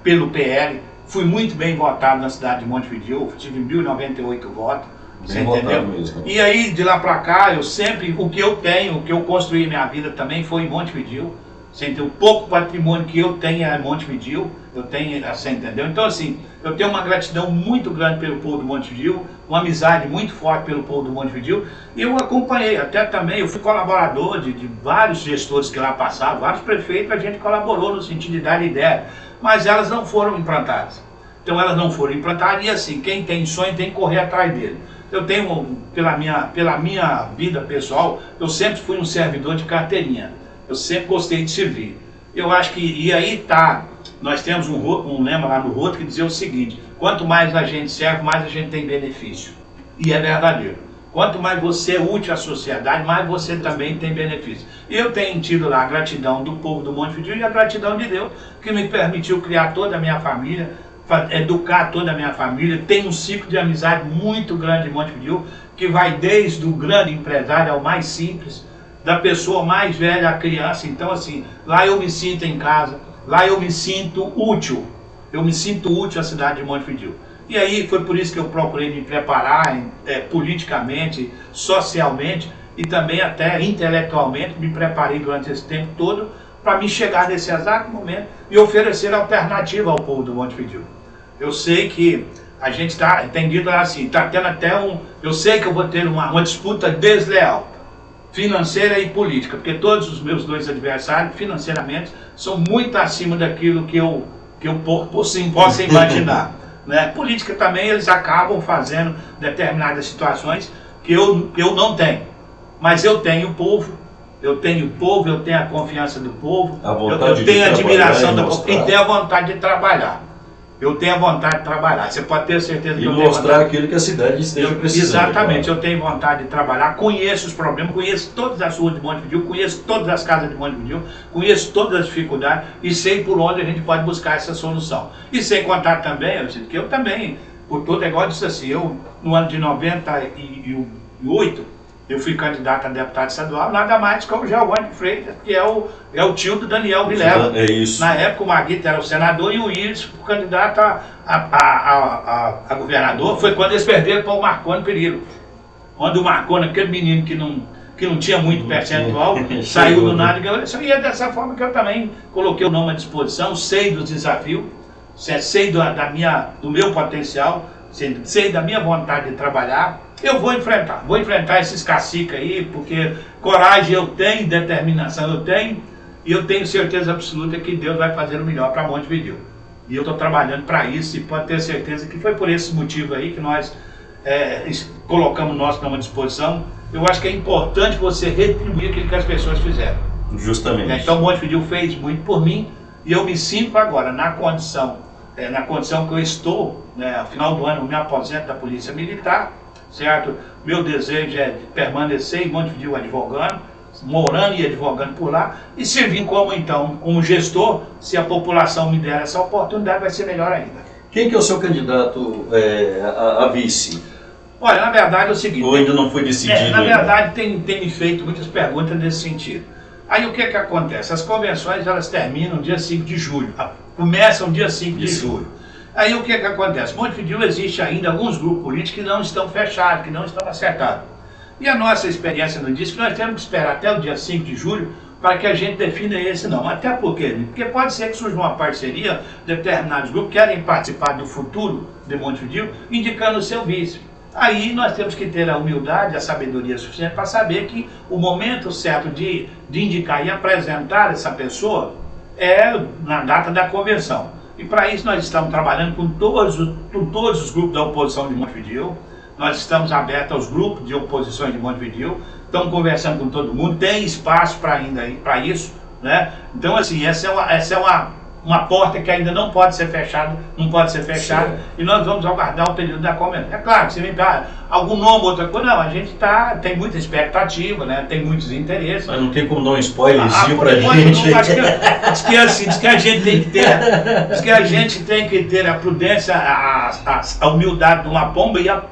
pelo PL, fui muito bem votado na cidade de Montevidéu, tive 1.098 votos, você entendeu?
Mesmo.
E aí de lá para cá, eu sempre, o que eu tenho, o que eu construí minha vida também foi em Montevidéu, sem ter o pouco patrimônio que eu tenho em Montevidéu, eu tenho, você entendeu? Então assim, eu tenho uma gratidão muito grande pelo povo do Montevidéu, uma amizade muito forte pelo povo do Montevidéu, e eu acompanhei, até também, eu fui colaborador de vários gestores que lá passaram, vários prefeitos, a gente colaborou no sentido de dar ideia, mas elas não foram implantadas. Então elas não foram implantadas e assim, quem tem sonho tem que correr atrás dele. Eu tenho, pela minha vida pessoal, eu sempre fui um servidor de carteirinha. Eu sempre gostei de servir. Eu acho que, e aí tá, nós temos um lema lá no Roto que dizia o seguinte: quanto mais a gente serve, mais a gente tem benefício. E é verdadeiro. Quanto mais você é útil à sociedade, mais você também tem benefício. Eu tenho tido lá a gratidão do povo do Montevidéu e a gratidão de Deus, que me permitiu criar toda a minha família, educar toda a minha família. Tem um ciclo de amizade muito grande em Montevidéu, que vai desde o grande empresário ao mais simples, da pessoa mais velha à criança. Então assim, lá eu me sinto em casa, lá eu me sinto útil à cidade de Montevidéu. E aí foi por isso que eu procurei me preparar politicamente, socialmente e também até intelectualmente, me preparei durante esse tempo todo para me chegar nesse exato momento e oferecer alternativa ao povo do Montevidéu. Eu sei que a gente está entendido assim, está tendo até eu sei que eu vou ter uma disputa desleal, financeira e política, porque todos os meus dois adversários, financeiramente, são muito acima daquilo que eu posso imaginar. Né? Política também, eles acabam fazendo determinadas situações que eu não tenho. Mas eu tenho o povo, eu tenho a confiança do povo, eu tenho a admiração do povo e tenho a vontade de trabalhar. Eu tenho a vontade de trabalhar, você pode ter certeza que eu tenho
mostrar aquilo que a cidade esteja precisando.
Exatamente, eu tenho vontade de trabalhar, conheço os problemas, conheço todas as ruas de Montevidéu, conheço todas as casas de Montevidéu, conheço todas as dificuldades e sei por onde a gente pode buscar essa solução. E sem contar também, que eu também, por todo igual disse assim, eu no ano de 98, eu fui candidato a deputado estadual, nada mais que o Giovanni Freitas, que é o tio do Daniel Vilela.
É isso.
Na época o Marguito era o senador e o Iris o candidato a governador. Foi quando eles perderam para o Marconi Perillo. Onde o Marconi, aquele menino que não tinha muito percentual, saiu do nada e ganhou eleição. E é dessa forma que eu também coloquei o nome à disposição, sei dos desafios, sei do meu potencial, sei da minha vontade de trabalhar. Eu vou enfrentar esses caciques aí, porque coragem eu tenho, determinação eu tenho, e eu tenho certeza absoluta que Deus vai fazer o melhor para Montevidéu. E eu estou trabalhando para isso, e pode ter certeza que foi por esse motivo aí que nós colocamos nosso nome à disposição. Eu acho que é importante você retribuir aquilo que as pessoas fizeram.
Justamente.
Então Montevidéu fez muito por mim, e eu me sinto agora na condição que eu estou, né, ao final do ano eu me aposento da Polícia Militar, certo? Meu desejo é permanecer em Montevidéu advogando, morando e advogando por lá, e servir como gestor. Se a população me der essa oportunidade, vai ser melhor ainda.
Quem que é o seu candidato a vice?
Olha, na verdade é o seguinte...
Ou ainda não foi decidido?
Na verdade tem me feito muitas perguntas nesse sentido. Aí o que acontece? As convenções elas terminam dia 5 de julho, começam dia 5 de julho. Aí o que acontece? Montevidéu existe ainda alguns grupos políticos que não estão fechados, que não estão acertados. E a nossa experiência nos diz que nós temos que esperar até o dia 5 de julho para que a gente defina esse não. Até porque pode ser que surja uma parceria, determinados grupos querem participar do futuro de Montevidéu, indicando o seu vice. Aí nós temos que ter a humildade, a sabedoria suficiente para saber que o momento certo de indicar e apresentar essa pessoa é na data da convenção. E para isso nós estamos trabalhando com todos os grupos da oposição de Montevidéu. Nós estamos abertos aos grupos de oposição de Montevidéu. Estamos conversando com todo mundo. Tem espaço para isso, né? Então assim, essa é uma porta que ainda não pode ser fechada, e nós vamos aguardar o período da convenção. É claro que se me dá algum nome, outra coisa, não, a gente tem muita expectativa, né? Tem muitos interesses.
Mas não tem como dar um spoilerzinho pra gente.
Diz que a gente tem que ter a prudência, a humildade de uma pomba e a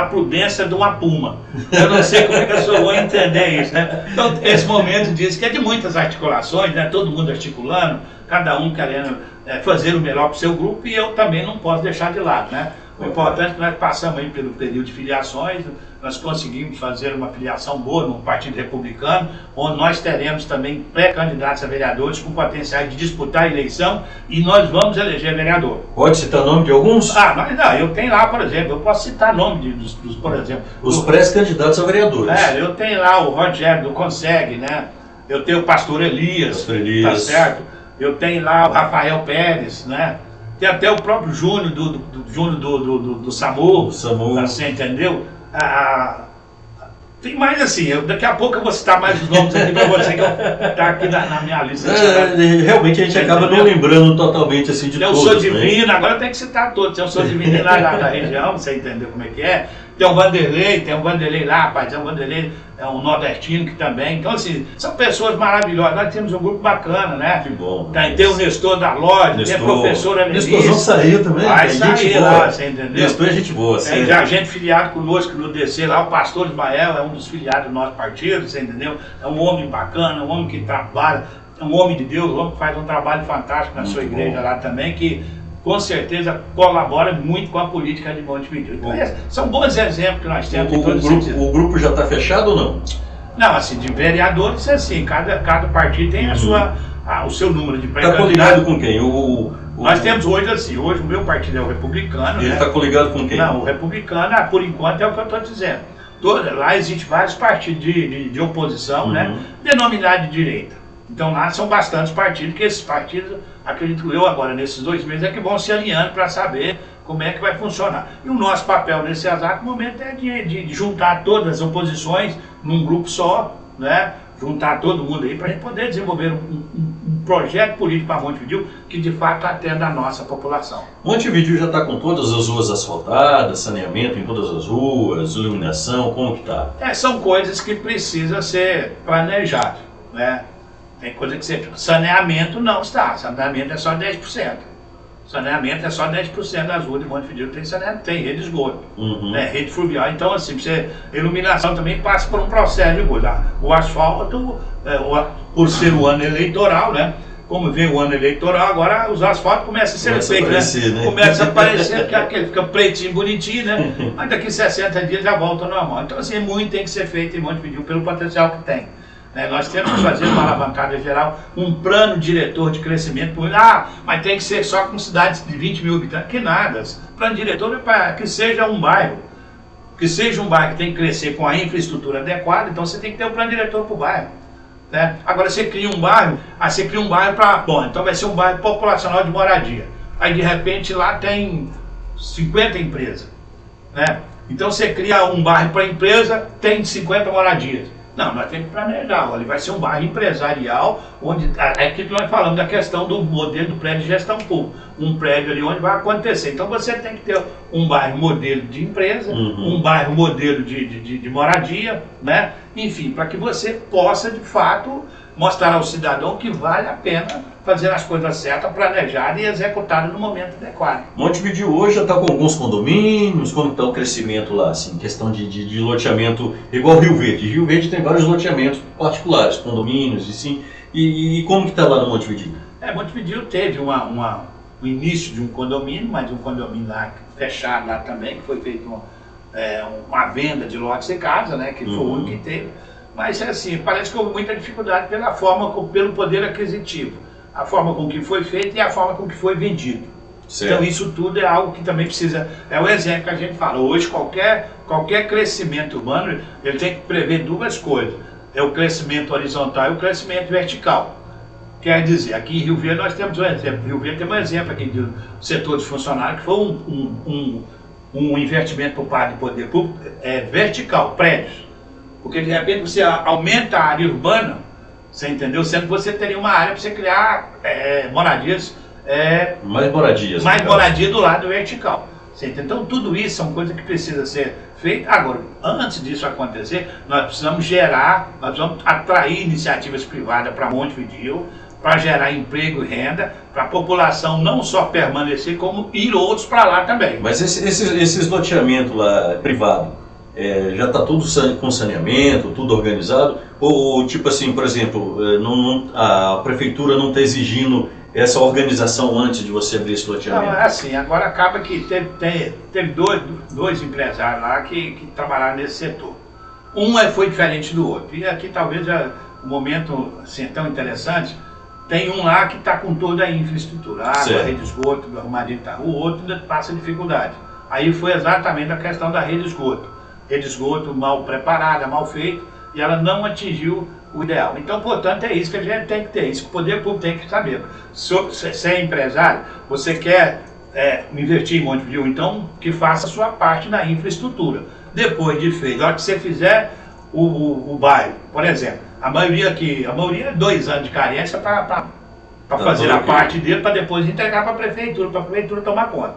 prudência de uma puma. Eu não sei como é que eu só vou entender isso, né? Então, esse momento diz que é de muitas articulações, né? Todo mundo articulando, cada um querendo fazer o melhor para o seu grupo, e eu também não posso deixar de lado, né? O importante é que nós passamos aí pelo período de filiações, nós conseguimos fazer uma filiação boa no Partido Republicano, onde nós teremos também pré-candidatos a vereadores com potencial de disputar a eleição e nós vamos eleger vereador.
Pode citar nome de alguns?
Mas não, eu tenho lá, por exemplo, eu posso citar nome dos por exemplo...
Os pré-candidatos a vereadores.
Eu tenho lá o Rogério do Consegue, né? Eu tenho o Pastor Elias, tá certo? Eu tenho lá o Rafael Pérez, né? Tem até o próprio Júnior do SAMU, você entendeu? Tem mais assim, daqui a pouco eu vou citar mais os nomes aqui para você, que tá aqui na minha lista.
Realmente a gente acaba não lembrando totalmente assim de todos.
Tem o Sou Divino, agora tem que citar todos. Tem o Sou Divino lá da região, você entendeu como é que é. Tem o Vanderlei lá, rapaz, tem o Vanderlei, é um nordestino que também. Então, assim, são pessoas maravilhosas. Nós temos um grupo bacana, né?
Que bom.
Tem o Nestor da loja, tem a professora Melissa.
Nestorzão saiu também.
Vai sair lá, você entendeu?
Nestor é gente boa,
Tem já gente filiado conosco no DC lá, o pastor Ismael é um dos filiados do nosso partido, você entendeu? É um homem bacana, um homem que trabalha, é um homem de Deus, um homem que faz um trabalho fantástico na sua igreja lá também, que com certeza colabora muito com a política de Montevidéu. Então, são bons exemplos que nós temos em todos os sentidos.
O grupo já está fechado ou não?
Não, assim, de vereadores, assim, cada partido tem o seu número de
pré-candidatos. Está coligado com quem?
Nós temos hoje o meu partido é o Republicano.
Ele está coligado com quem?
Não, o Republicano, por enquanto, é o que eu estou dizendo. Lá existem vários partidos de oposição, né? Denominado de direita. Então lá são bastantes partidos, que esses partidos, acredito eu agora, nesses 2 meses, é que vão se alinhando para saber como é que vai funcionar. E o nosso papel nesse exato momento é de juntar todas as oposições num grupo só, né? Juntar todo mundo aí para a gente poder desenvolver um projeto político para Montevidéu que de fato atenda a nossa população.
Montevidéu já está com todas as ruas asfaltadas, saneamento em todas as ruas, iluminação, como que está?
São coisas que precisam ser planejadas, né? Tem coisa que você... Saneamento não está. Saneamento é só 10%. Saneamento é só 10% das ruas de Montevidéu tem saneamento, tem rede de esgoto, né, rede fluvial. Então, assim, iluminação também passa por um processo de coisa. O asfalto, por ser o ano eleitoral, né? Como vem o ano eleitoral, agora os asfaltos começam a ser feitos, né? Começa a aparecer, porque aquele fica pretinho, bonitinho, né? Mas daqui 60 dias já volta ao normal. Então, assim, muito tem que ser feito em Montevidéu pelo potencial que tem. Nós temos que fazer uma alavancada geral, um plano diretor de crescimento. Mas tem que ser só com cidades de 20 mil habitantes. Que nada. Plano diretor é para que seja um bairro. Que seja um bairro que tem que crescer com a infraestrutura adequada, então você tem que ter um plano diretor para o bairro. Né? Agora você cria um bairro, para... Bom, então vai ser um bairro populacional de moradia. Aí de repente lá tem 50 empresas. Né? Então você cria um bairro para empresa, tem 50 moradias. Não, nós temos que planejar, ele vai ser um bairro empresarial, onde é aquilo que nós falamos da questão do modelo do prédio de gestão pública, um prédio ali onde vai acontecer. Então você tem que ter um bairro modelo de empresa, um bairro modelo de moradia, né? Enfim, para que você possa de fato mostrar ao cidadão que vale a pena fazer as coisas certas, planejadas e executadas no momento adequado.
Montevidéu hoje já está com alguns condomínios, como está o crescimento lá, assim, questão de loteamento, igual Rio Verde. Rio Verde tem vários loteamentos particulares, condomínios, assim, e como que está lá no Montevidéu?
Montevidéu teve o início de um condomínio, mas um condomínio lá fechado lá também, que foi feito uma venda de lotes de casa, né, que foi o único que teve. Mas assim, parece que houve muita dificuldade pelo poder aquisitivo. A forma com que foi feito e a forma com que foi vendido. Certo. Então isso tudo é algo que também precisa, é o exemplo que a gente fala. Hoje qualquer crescimento urbano, ele tem que prever 2 coisas. É o crescimento horizontal e o crescimento vertical. Quer dizer, aqui em Rio Verde nós temos um exemplo. Rio Verde tem um exemplo aqui do setor de funcionários, que foi um investimento por parte do poder público vertical, prédios. Porque de repente você aumenta a área urbana, você entendeu? Sendo que você teria uma área para você criar moradias.
Mais moradias.
Mais moradia do lado vertical. Você entendeu? Então tudo isso são coisas que precisam ser feitas. Agora, antes disso acontecer, nós precisamos atrair iniciativas privadas para Montevidéu, para gerar emprego e renda, para a população não só permanecer, como ir outros para lá também.
Mas esses loteamentos lá privado, já está tudo com saneamento, tudo organizado? Ou tipo assim, por exemplo, a prefeitura não está exigindo essa organização antes de você abrir esse loteamento?
Não, é assim, agora acaba que teve dois empresários lá que trabalharam nesse setor. Um foi diferente do outro. E aqui talvez o momento assim, tão interessante, tem um lá que está com toda a infraestrutura, água, rede de esgoto, arrumadinho e tal. O outro ainda passa dificuldade. Aí foi exatamente a questão da rede de esgoto. Rede de esgoto mal preparada, mal feita, e ela não atingiu o ideal. Então, portanto, é isso que a gente tem que ter, isso que o poder público tem que saber. Se você é empresário, você quer investir em Montevidéu, então que faça a sua parte na infraestrutura. Depois de feito, na hora que você fizer o bairro, por exemplo, a maioria é 2 anos de carência para fazer a parte dele, para depois entregar para a prefeitura tomar conta.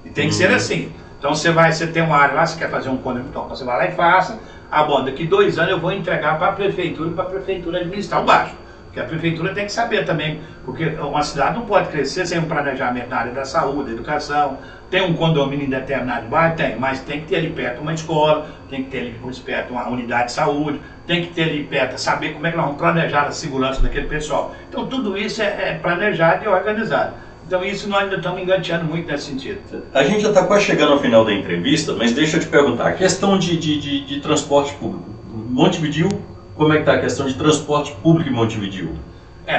E tem que ser assim. Então você tem uma área lá, você quer fazer um condomínio, então você vai lá e faça. Bom, daqui 2 anos eu vou entregar para a prefeitura administrar o baixo. Porque a prefeitura tem que saber também, porque uma cidade não pode crescer sem um planejamento na área da saúde, da educação. Tem um condomínio em determinado bairro? Tem, mas tem que ter ali perto uma escola, tem que ter ali perto uma unidade de saúde, tem que ter ali perto, saber como é que nós vamos planejar a segurança daquele pessoal. Então tudo isso é planejado e organizado. Então isso nós ainda estamos enganteando muito nesse sentido.
A gente já está quase chegando ao final da entrevista, mas deixa eu te perguntar, a questão de transporte público. Montevidéu, como é que está a questão de transporte público em Montevidéu?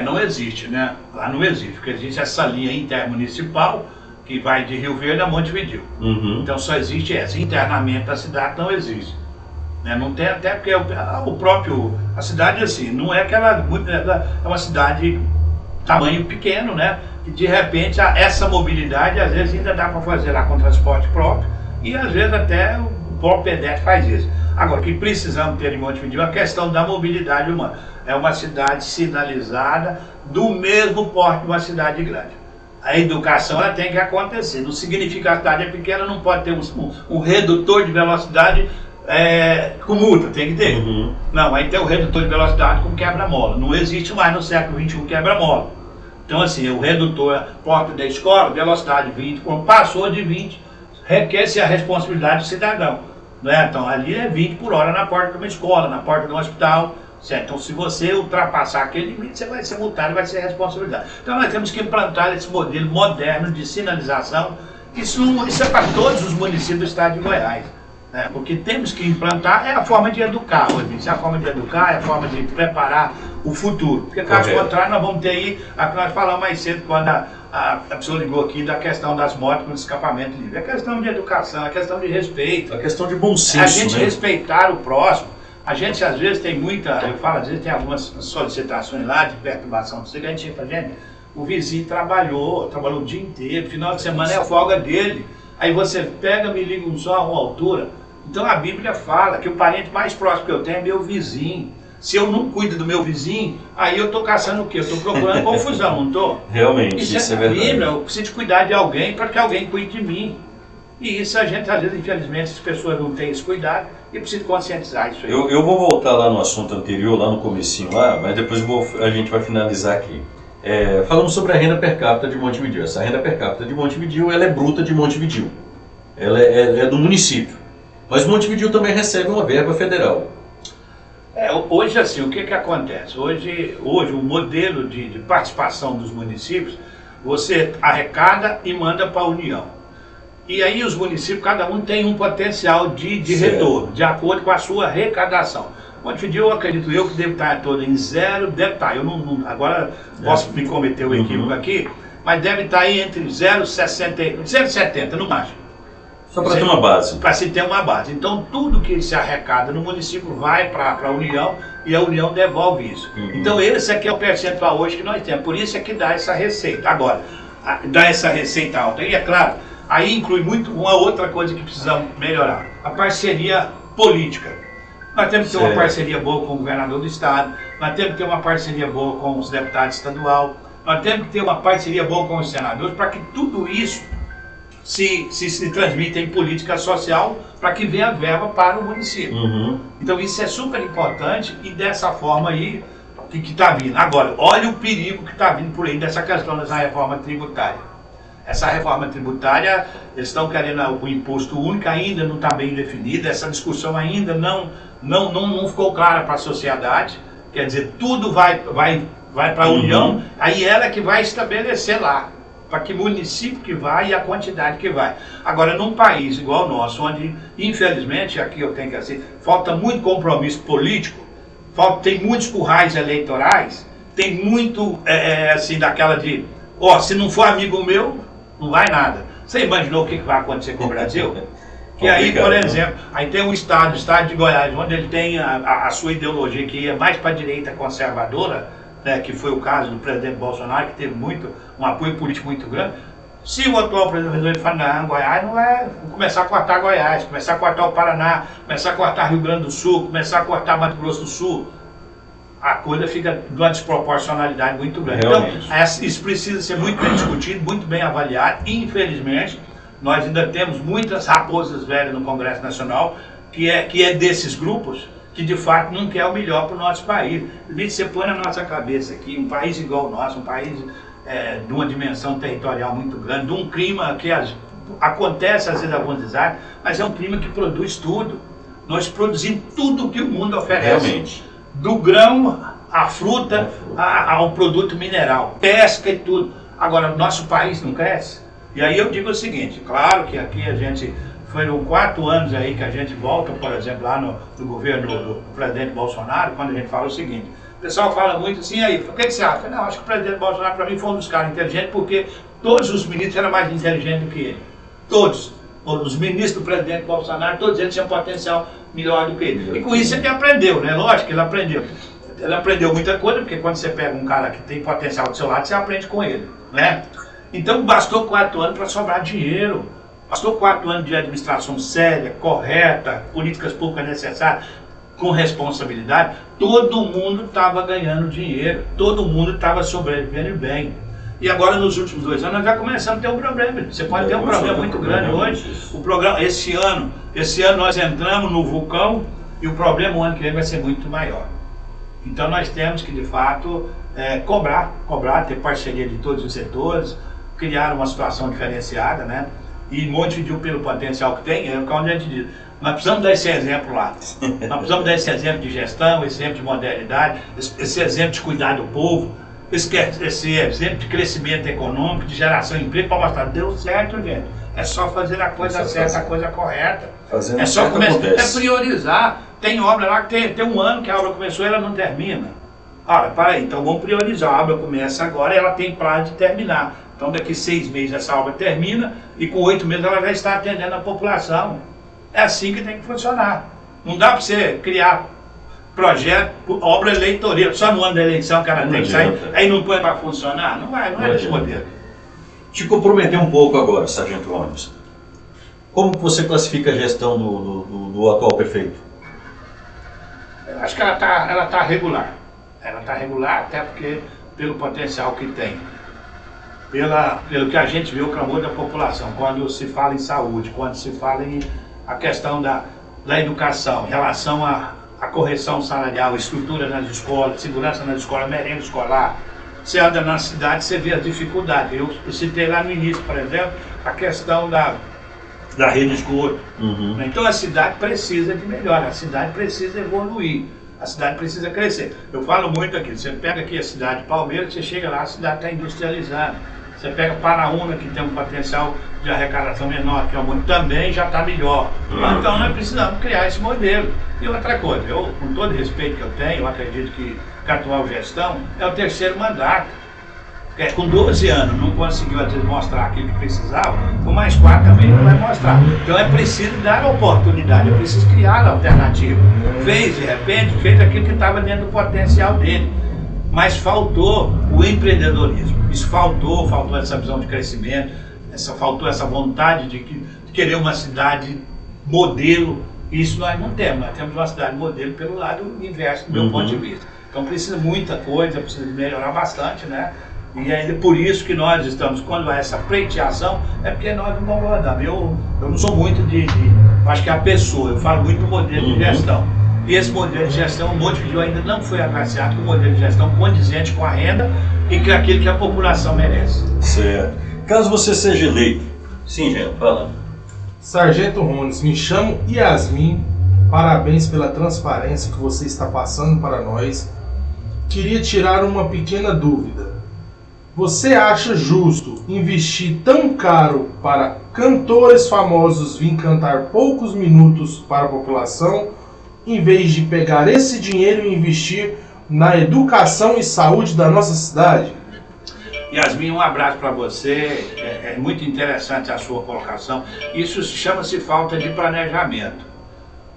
Não existe, né? Lá não existe, porque existe essa linha intermunicipal que vai de Rio Verde a Montevidéu. Então só existe essa. Internamente a cidade não existe. Né? Não tem, até porque a cidade assim, não é aquela, é uma cidade tamanho pequeno, né? Que de repente essa mobilidade às vezes ainda dá para fazer lá com transporte próprio e às vezes até o próprio pedestre faz isso. Agora, o que precisamos ter em Montevidéu é a questão da mobilidade humana. É uma cidade sinalizada do mesmo porte de uma cidade grande. A educação ela tem que acontecer. Não significa que a cidade é pequena, não pode ter um redutor de velocidade com multa, tem que ter. Não, aí tem o redutor de velocidade com quebra-mola. Não existe mais no século XXI quebra-mola. Então assim, o redutor, porta da escola, velocidade 20, quando passou de 20, requer-se a responsabilidade do cidadão. Né? Então ali é 20 por hora na porta de uma escola, na porta de um hospital. Certo? Então se você ultrapassar aquele limite, você vai ser multado e vai ser responsabilidade. Então nós temos que implantar esse modelo moderno de sinalização. Isso é para todos os municípios do estado de Goiás. Né? Porque temos que implantar, é a forma de educar, é a forma de educar, é a forma de preparar o futuro. Porque caso contrário, nós vamos ter aí, a que nós falamos mais cedo, quando a pessoa ligou aqui da questão das motos com escapamento livre. É questão de educação, é questão de respeito.
É questão de bom senso,
a gente respeitar o próximo. A gente às vezes tem às vezes tem algumas solicitações lá de perturbação do seguinte, a gente fala, gente, o vizinho trabalhou o dia inteiro, final de semana é a folga dele. Aí você pega, me liga só a uma altura. Então a Bíblia fala que o parente mais próximo que eu tenho é meu vizinho. Se eu não cuido do meu vizinho, aí eu estou caçando o quê? Eu estou procurando confusão, não estou?
Realmente, isso é verdade.
Bíblia, eu preciso cuidar de alguém para que alguém cuide de mim. E isso a gente, às vezes, infelizmente, as pessoas não têm esse cuidado e precisam conscientizar isso aí.
Eu vou voltar lá no assunto anterior, lá no comecinho lá, mas depois a gente vai finalizar aqui. Falamos sobre a renda per capita de Montevidéu. Essa renda per capita de Montevidéu, ela é bruta de Montevidéu. Ela é do município. Mas Montevidéu também recebe uma verba federal.
Hoje, assim, o que acontece? Hoje o modelo de participação dos municípios, você arrecada e manda para a União. E aí os municípios, cada um tem um potencial de retorno, de acordo com a sua arrecadação. Montevidéu, acredito eu, que deve estar todo em zero, deve estar, agora posso me cometer o equívoco aqui, mas deve estar aí entre 0,70 no máximo.
Só para ter uma base.
Para se ter uma base. Então tudo que se arrecada no município vai para a União e a União devolve isso. Então esse aqui é o percentual hoje que nós temos, por isso é que dá essa receita. Agora, dá essa receita alta. E é claro, aí inclui muito uma outra coisa que precisamos melhorar, a parceria política. Nós temos que ter uma parceria boa com o governador do estado, nós temos que ter uma parceria boa com os deputados estaduais, nós temos que ter uma parceria boa com os senadores, para que tudo isso se transmita em política social, para que venha verba para o município. Então isso é super importante e dessa forma aí que está vindo. Agora, olha o perigo que está vindo por aí dessa questão dessa reforma tributária. Essa reforma tributária, eles estão querendo o imposto único, ainda não está bem definido, essa discussão ainda não ficou clara para a sociedade, quer dizer, tudo vai para a União, aí ela que vai estabelecer lá, para que município que vai e a quantidade que vai. Agora, num país igual o nosso, onde, infelizmente, aqui eu tenho que assim, falta muito compromisso político, tem muitos currais eleitorais, tem muito, assim, daquela de, se não for amigo meu, não vai nada. Você imaginou o que vai acontecer com o Brasil? Que aí, por exemplo, aí tem o estado de Goiás, onde ele tem a sua ideologia que ia mais para a direita conservadora, né, que foi o caso do presidente Bolsonaro, que teve um apoio político muito grande. Se o atual presidente resolver falar, não, Goiás não é, vou começar a cortar Goiás, começar a cortar o Paraná, começar a cortar Rio Grande do Sul, começar a cortar Mato Grosso do Sul, a coisa fica de uma desproporcionalidade muito grande.
Realmente.
Então, isso precisa ser muito bem discutido, muito bem avaliado. Infelizmente, nós ainda temos muitas raposas velhas no Congresso Nacional, que é desses grupos, que de fato não quer o melhor para o nosso país. Você põe na nossa cabeça aqui, um país igual o nosso, um país de uma dimensão territorial muito grande, de um clima que acontece às vezes alguns desastres, mas é um clima que produz tudo. Nós produzimos tudo que o mundo oferece.
Realmente.
Do grão, à fruta, ao produto mineral, pesca e tudo. Agora, nosso país não cresce. E aí eu digo o seguinte, claro que aqui a gente, foram 4 anos aí que a gente volta, por exemplo, lá no governo do presidente Bolsonaro, quando a gente fala o seguinte, o pessoal fala muito assim, aí, o que você acha? Não, acho que o presidente Bolsonaro para mim foi um dos caras inteligentes, porque todos os ministros eram mais inteligentes do que ele. Todos. Os ministros do presidente Bolsonaro, todos eles tinham potencial melhor do que ele. E com isso ele aprendeu, né? Lógico que ele aprendeu. Ele aprendeu muita coisa, porque quando você pega um cara que tem potencial do seu lado, você aprende com ele, né? Então bastou 4 anos para sobrar dinheiro. Bastou 4 anos de administração séria, correta, políticas públicas necessárias, com responsabilidade. Todo mundo estava ganhando dinheiro, todo mundo estava sobrevivendo bem. E agora, nos últimos 2 anos, nós já começamos a ter um problema. Você pode ter um problema muito grande hoje. O programa, esse ano nós entramos no vulcão e o problema o ano que vem vai ser muito maior. Então nós temos que, de fato, cobrar, ter parceria de todos os setores, criar uma situação diferenciada, né? E Montevidéu, pelo potencial que tem, onde a gente diz, nós precisamos dar esse exemplo lá. Nós precisamos dar esse exemplo de gestão, esse exemplo de modernidade, esse exemplo de cuidar do povo, esse exemplo de crescimento econômico, de geração de emprego, para mostrar, deu certo, gente. É só fazer a coisa certa, a coisa correta. É só começar, priorizar. Tem obra lá que tem 1 ano que a obra começou e ela não termina. Ora, para aí, então vamos priorizar. A obra começa agora e ela tem prazo de terminar. Então daqui 6 meses essa obra termina e com 8 meses ela já está atendendo a população. É assim que tem que funcionar. Não dá para você criar projeto, obra eleitoreira, só no ano da eleição que ela tem que sair, aí não põe para funcionar. Não é desse modelo.
Te comprometer um pouco agora, Sargento Gomes. Como você classifica a gestão do atual prefeito?
Eu acho que ela tá regular. Ela está regular até porque pelo potencial que tem. Pelo que a gente vê o clamor da população, quando se fala em saúde, quando se fala em a questão da educação, em relação à correção salarial, estrutura nas escolas, segurança nas escolas, merenda escolar. Você anda na cidade, você vê as dificuldades. Eu citei lá no início, por exemplo, a questão da rede de esgoto. Então a cidade precisa de melhora, a cidade precisa evoluir, a cidade precisa crescer. Eu falo muito aqui, você pega aqui a cidade de Palmeiras, você chega lá, a cidade está industrializada. Você pega Paraúna, que tem um potencial de arrecadação menor, que é muito, também já está melhor. Então nós precisamos criar esse modelo. E outra coisa, eu, com todo o respeito que eu tenho, eu acredito que a atual gestão é o 3º mandato. Com 12 anos não conseguiu às vezes mostrar aquilo que precisava, com mais 4 também não vai mostrar. Então é preciso dar oportunidade, é preciso criar alternativa. Fez, de repente, fez aquilo que estava dentro do potencial dele. Mas faltou o empreendedorismo. Isso faltou essa visão de crescimento, faltou essa vontade de querer uma cidade modelo. Isso nós não temos, nós temos uma cidade modelo pelo lado inverso, do meu ponto de vista. Então precisa muita coisa, precisa melhorar bastante, né? E ainda por isso que nós estamos, quando há essa pleiteação, é porque nós não concordamos. Eu não sou muito acho que é a pessoa, eu falo muito do modelo de gestão. E esse modelo de gestão, o Montevidéu ainda não foi agraciado com um modelo de gestão condizente com a renda e com aquilo que a população merece.
Certo. caso você seja eleito. Sim, Jean, fala.
Sargento Rones, me chamo Yasmin. Parabéns pela transparência que você está passando para nós. Queria tirar uma pequena dúvida. Você acha justo investir tão caro para cantores famosos vir cantar poucos minutos para a população, em vez de pegar esse dinheiro e investir na educação e saúde da nossa cidade?
Yasmin, um abraço para você. É muito interessante a sua colocação. Isso chama-se falta de planejamento.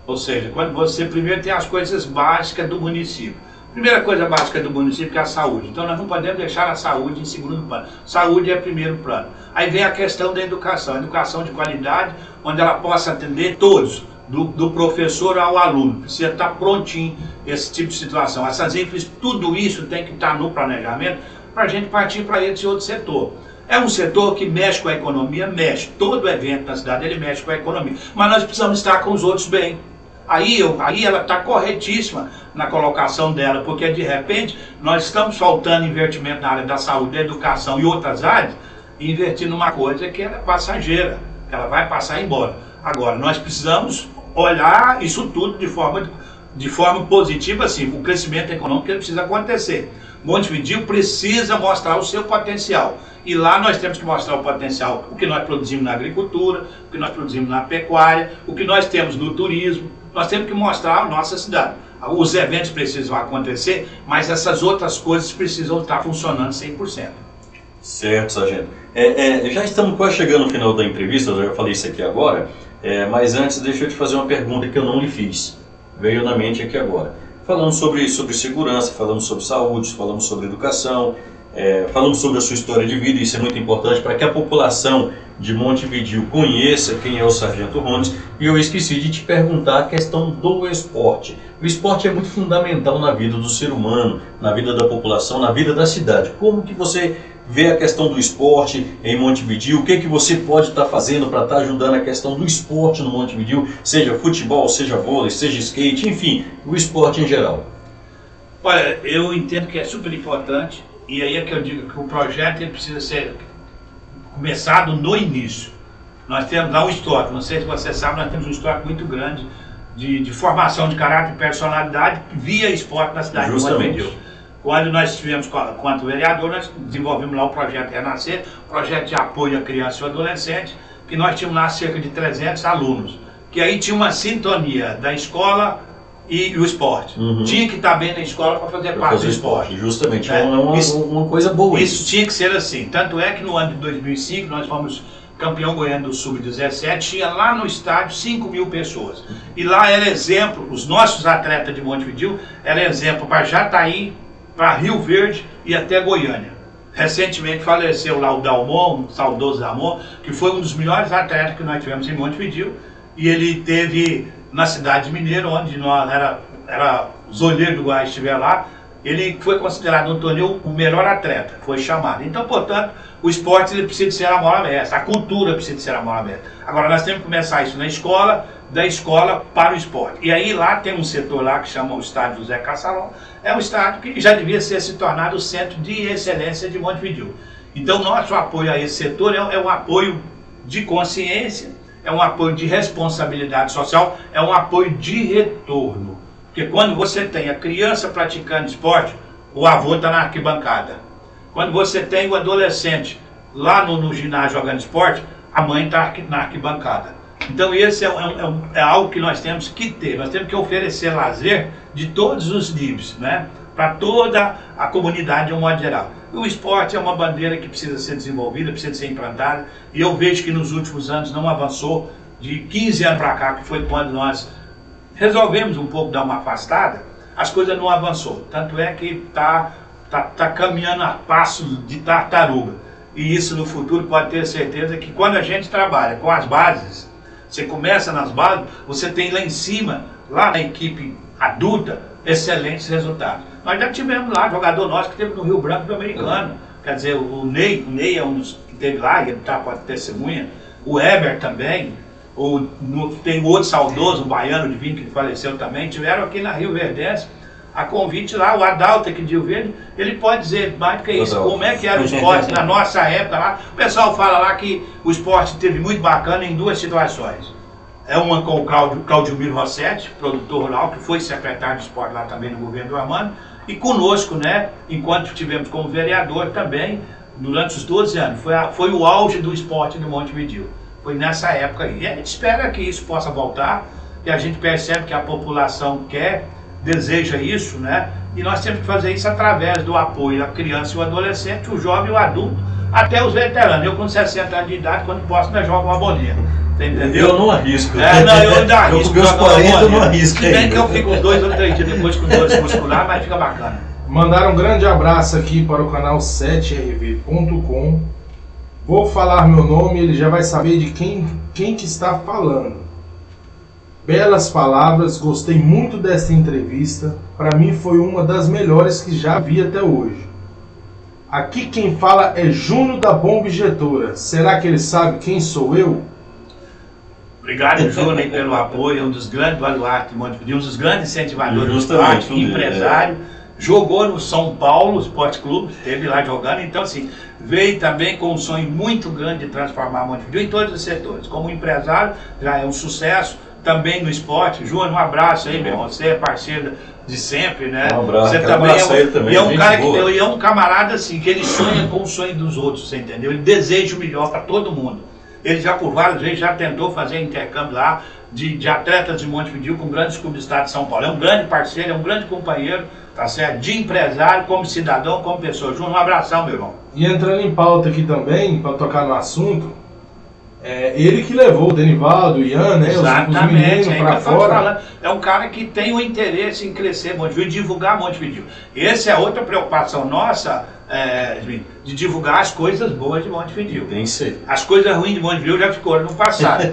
Ou seja, quando você primeiro tem as coisas básicas do município. Primeira coisa básica do município é a saúde. Então nós não podemos deixar a saúde em segundo plano. Saúde é primeiro plano. Aí vem a questão da educação. Educação de qualidade, onde ela possa atender todos, do professor ao aluno. Precisa estar prontinho esse tipo de situação. Essas ínfluências, tudo isso tem que estar no planejamento para a gente partir para esse outro setor. É um setor que mexe com a economia, mexe. Todo evento na cidade ele mexe com a economia. Mas nós precisamos estar com os outros bem. Aí ela está corretíssima na colocação dela, porque de repente nós estamos faltando investimento na área da saúde, da educação e outras áreas, e investir numa coisa que ela é passageira, que ela vai passar embora. Agora, nós precisamos olhar isso tudo de forma positiva, assim, o crescimento econômico ele precisa acontecer. Montevidéu precisa mostrar o seu potencial. E lá nós temos que mostrar o potencial, o que nós produzimos na agricultura, o que nós produzimos na pecuária, o que nós temos no turismo. Nós temos que mostrar a nossa cidade. Os eventos precisam acontecer, mas essas outras coisas precisam estar funcionando 100%.
Certo, sargento. Já estamos quase chegando no final da entrevista, eu já falei isso aqui agora, mas antes deixa eu te fazer uma pergunta que eu não lhe fiz. Veio na mente aqui agora. Falamos sobre segurança, falamos sobre saúde, falamos sobre educação, falamos sobre a sua história de vida, isso é muito importante para que a população de Montevidéu conheça quem é o Sargento Rones. E eu esqueci de te perguntar a questão do esporte. O esporte é muito fundamental na vida do ser humano, na vida da população, na vida da cidade. Como que você vê a questão do esporte em Montevidéu? O que que você pode estar fazendo para estar ajudando a questão do esporte no Montevidéu? Seja futebol, seja vôlei, seja skate, enfim, o esporte em geral.
Olha, eu entendo que é super importante, e aí é que eu digo que o projeto ele precisa ser começado no início. Nós temos lá um histórico, não sei se você sabe, nós temos um histórico muito grande de formação de caráter e personalidade via esporte na cidade de Montevidéu. Quando nós estivemos quanto vereador, nós desenvolvemos lá o projeto Renascer, projeto de apoio à criança e adolescente, que nós tínhamos lá cerca de 300 alunos, que aí tinha uma sintonia da escola e o esporte.
Uhum.
Tinha que estar bem na escola para fazer parte do esporte.
Justamente, é uma coisa boa.
Isso tinha que ser assim. Tanto é que no ano de 2005 nós fomos campeão goiano do Sub-17, tinha lá no estádio 5 mil pessoas. E lá era exemplo, os nossos atletas de Montevidéu era exemplo para Jataí, para Rio Verde e até Goiânia. Recentemente faleceu lá o Dalmon, o saudoso Dalmon, que foi um dos melhores atletas que nós tivemos em Montevidéu, e ele teve na cidade de Mineiro, onde nós era os olheiros do Goiás estiver lá, ele foi considerado no torneio o melhor atleta, foi chamado. Então, portanto, o esporte ele precisa ser a mola mestra, a cultura precisa ser a mola mestra. Agora, nós temos que começar isso na escola, da escola para o esporte. E aí lá tem um setor lá que chama o estádio José Caçalon, é um estádio que já devia se tornado o centro de excelência de Montevidéu. Então, nosso apoio a esse setor é um apoio de consciência, é um apoio de responsabilidade social, é um apoio de retorno. Porque quando você tem a criança praticando esporte, o avô está na arquibancada. Quando você tem o adolescente lá no ginásio jogando esporte, a mãe está na arquibancada. Então esse é algo que nós temos que ter. Nós temos que oferecer lazer de todos os níveis, né? Para toda a comunidade de um modo geral. O esporte é uma bandeira que precisa ser desenvolvida, precisa ser implantada, e eu vejo que nos últimos anos não avançou. De 15 anos para cá, que foi quando nós resolvemos um pouco dar uma afastada, as coisas não avançou. Tanto é que tá caminhando a passos de tartaruga. E isso no futuro pode ter certeza que quando a gente trabalha com as bases, você começa nas bases, você tem lá em cima, lá na equipe adulta, excelentes resultados. Nós já tivemos lá jogador nosso que teve no Rio Branco do Americano. Quer dizer, o Ney é um dos que teve lá, ele está com a testemunha. O Eber também. Tem outro saudoso, um baiano de vinho que faleceu também. Tiveram aqui na Rio Verdense a convite lá, o Adalto aqui de Rio Verde, ele pode dizer mais do que isso,
Adalto.
como é que era o esporte na nossa época lá. O pessoal fala lá que o esporte teve muito bacana em duas situações. É uma com o Claudio Miro Rossetti, produtor rural, que foi secretário de esporte lá também no governo do Armando, e conosco, né, enquanto tivemos como vereador também, durante os 12 anos. Foi o auge do esporte do Montevidéu. Foi nessa época aí. E a gente espera que isso possa voltar, e a gente percebe que a população quer, deseja isso, né? E nós temos que fazer isso através do apoio à criança e o adolescente, o jovem e o adulto, até os veteranos. Eu com 60 anos de idade, quando posso, ainda jogo uma bolinha. Entendeu?
Eu não arrisco.
Não, eu ainda arrisco.
Eu com meus 40 eu não arrisco.
Se bem que eu fico 2 ou 3 dias depois com dores muscular, mas fica bacana.
Mandar um grande abraço aqui para o canal 7rv.com. Vou falar meu nome, ele já vai saber de quem que está falando. Belas palavras, gostei muito desta entrevista. Para mim foi uma das melhores que já vi até hoje. Aqui quem fala é Júnior da Bomba Injetora. Será que ele sabe quem sou eu?
Obrigado, Júnior, pelo apoio. É um dos grandes baluartes de Montevidéu, um dos grandes incentivadores do
Justamente,
esporte, empresário. Jogou no São Paulo Esporte Clube, esteve lá jogando. Então, assim, veio também com um sonho muito grande de transformar Montevidéu em todos os setores. Como empresário, já é um sucesso. Também no esporte. Júnior, um abraço aí, meu irmão. Você é parceiro de sempre, né?
Um abraço.
Você
Quero
também
abraçar ele também,
e é um
gente
cara
boa.
que é um camarada assim, que ele sonha com o sonho dos outros, você entendeu? Ele deseja o melhor para todo mundo. Ele já por várias vezes já tentou fazer intercâmbio lá de atletas de Montevidéu com grandes clubes do estado de São Paulo. É um grande parceiro, é um grande companheiro, tá certo? De empresário, como cidadão, como pessoa. Júnior, um abração, meu irmão.
E entrando em pauta aqui também, para tocar no assunto, ele que levou o Denivaldo, o Ian, né? Os meninos para fora.
Falando. É um cara que tem o interesse em crescer Montevidéu e divulgar Montevidéu. Essa é outra preocupação nossa, de divulgar as coisas boas de Montevidéu.
Tem que ser.
As coisas ruins de Montevidéu já ficou no passado.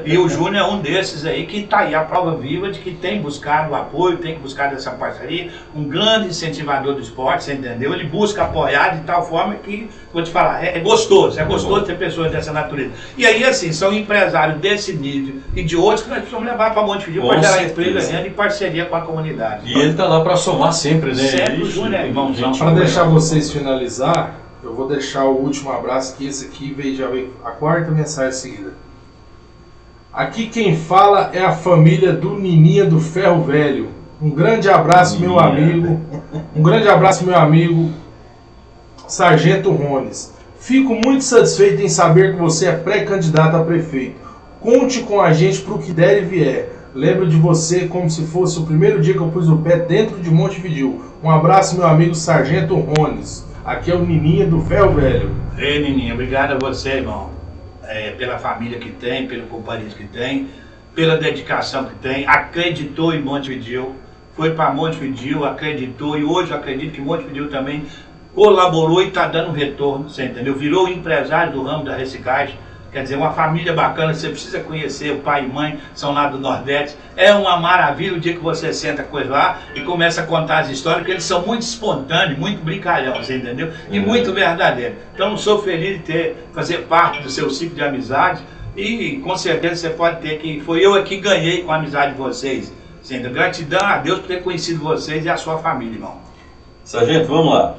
E o Júnior é um desses aí que está aí a prova viva de que tem buscado o apoio, tem buscado essa parceria, um grande incentivador do esporte, você entendeu? Ele busca apoiar de tal forma que, vou te falar, é gostoso ter pessoas dessa natureza. E aí, assim, são empresários desse nível e de outros que nós precisamos levar para Montevidéu para gerar emprego em parceria com a comunidade.
E ele está lá para somar sempre, né?
Sempre o Júnior é irmãozão.
Para deixar vocês finalizar, eu vou deixar o último abraço, que esse aqui já veio a quarta mensagem seguida. Aqui quem fala é a família do Nininha do Ferro Velho. Um grande abraço, meu amigo. Um grande abraço, meu amigo Sargento Rones. Fico muito satisfeito em saber que você é pré-candidato a prefeito. Conte com a gente para o que der e vier. Lembro de você como se fosse o primeiro dia que eu pus o pé dentro de Montevidéu. Um abraço, meu amigo Sargento Rones. Aqui é o Nininha do Ferro Velho.
Ei, Nininha, obrigado a você, irmão. Pela família que tem, pelo companheiro que tem, pela dedicação que tem. Acreditou em Montevidéu, foi para Montevidéu, acreditou, e hoje eu acredito que Montevidéu também colaborou e está dando retorno, você entendeu? Virou empresário do ramo da reciclagem. Quer dizer, uma família bacana, você precisa conhecer, o pai e mãe são lá do Nordeste. É uma maravilha o dia que você senta com eles lá e começa a contar as histórias, porque eles são muito espontâneos, muito brincalhão, você entendeu? E muito verdadeiros. Então eu sou feliz de fazer parte do seu ciclo de amizade e com certeza você pode ter que... Foi eu aqui que ganhei com a amizade de vocês. Você entendeu? Gratidão a Deus por ter conhecido vocês e a sua família, irmão.
Sargento, vamos lá.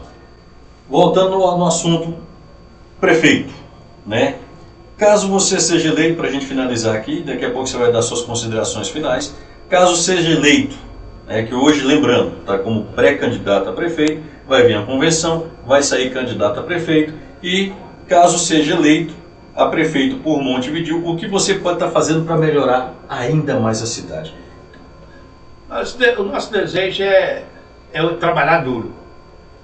Voltando no assunto prefeito, né? Caso você seja eleito, para a gente finalizar aqui, daqui a pouco você vai dar suas considerações finais. Caso seja eleito, que hoje, lembrando, está como pré-candidato a prefeito, vai vir a convenção, vai sair candidato a prefeito e, caso seja eleito a prefeito por Montevidéu, o que você pode estar fazendo para melhorar ainda mais a cidade?
O nosso desejo é trabalhar duro,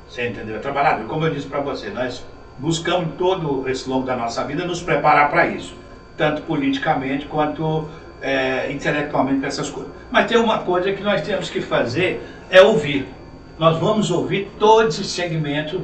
você entendeu? É trabalhar duro, como eu disse para você, nós buscamos todo esse longo da nossa vida nos preparar para isso, tanto politicamente quanto intelectualmente para essas coisas. Mas tem uma coisa que nós temos que fazer, é ouvir. Nós vamos ouvir todo esse segmento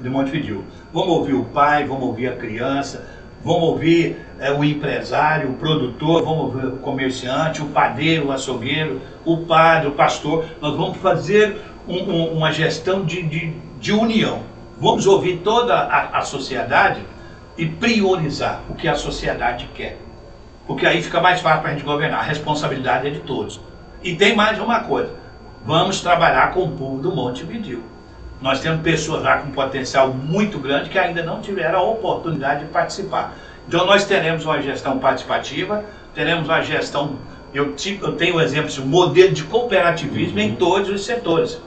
de Montevidéu. Vamos ouvir o pai, vamos ouvir a criança, vamos ouvir o empresário, o produtor, vamos ouvir o comerciante, o padeiro, o açougueiro, o padre, o pastor. Nós vamos fazer uma gestão de união. Vamos ouvir toda a sociedade e priorizar o que a sociedade quer. Porque aí fica mais fácil para a gente governar. A responsabilidade é de todos. E tem mais uma coisa. vamos trabalhar com o povo do Montevidéu. Nós temos pessoas lá com potencial muito grande que ainda não tiveram a oportunidade de participar. Então nós teremos uma gestão participativa, teremos uma gestão, eu tenho um exemplo de modelo de cooperativismo em todos os setores.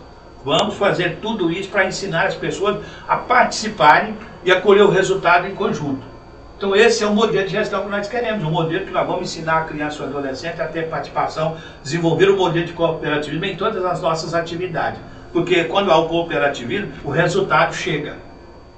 Vamos fazer tudo isso para ensinar as pessoas a participarem e a colher o resultado em conjunto. Então esse é o modelo de gestão que nós queremos, um modelo que nós vamos ensinar a criança e o adolescente a ter participação, desenvolver o modelo de cooperativismo em todas as nossas atividades. Porque quando há o cooperativismo, o resultado chega.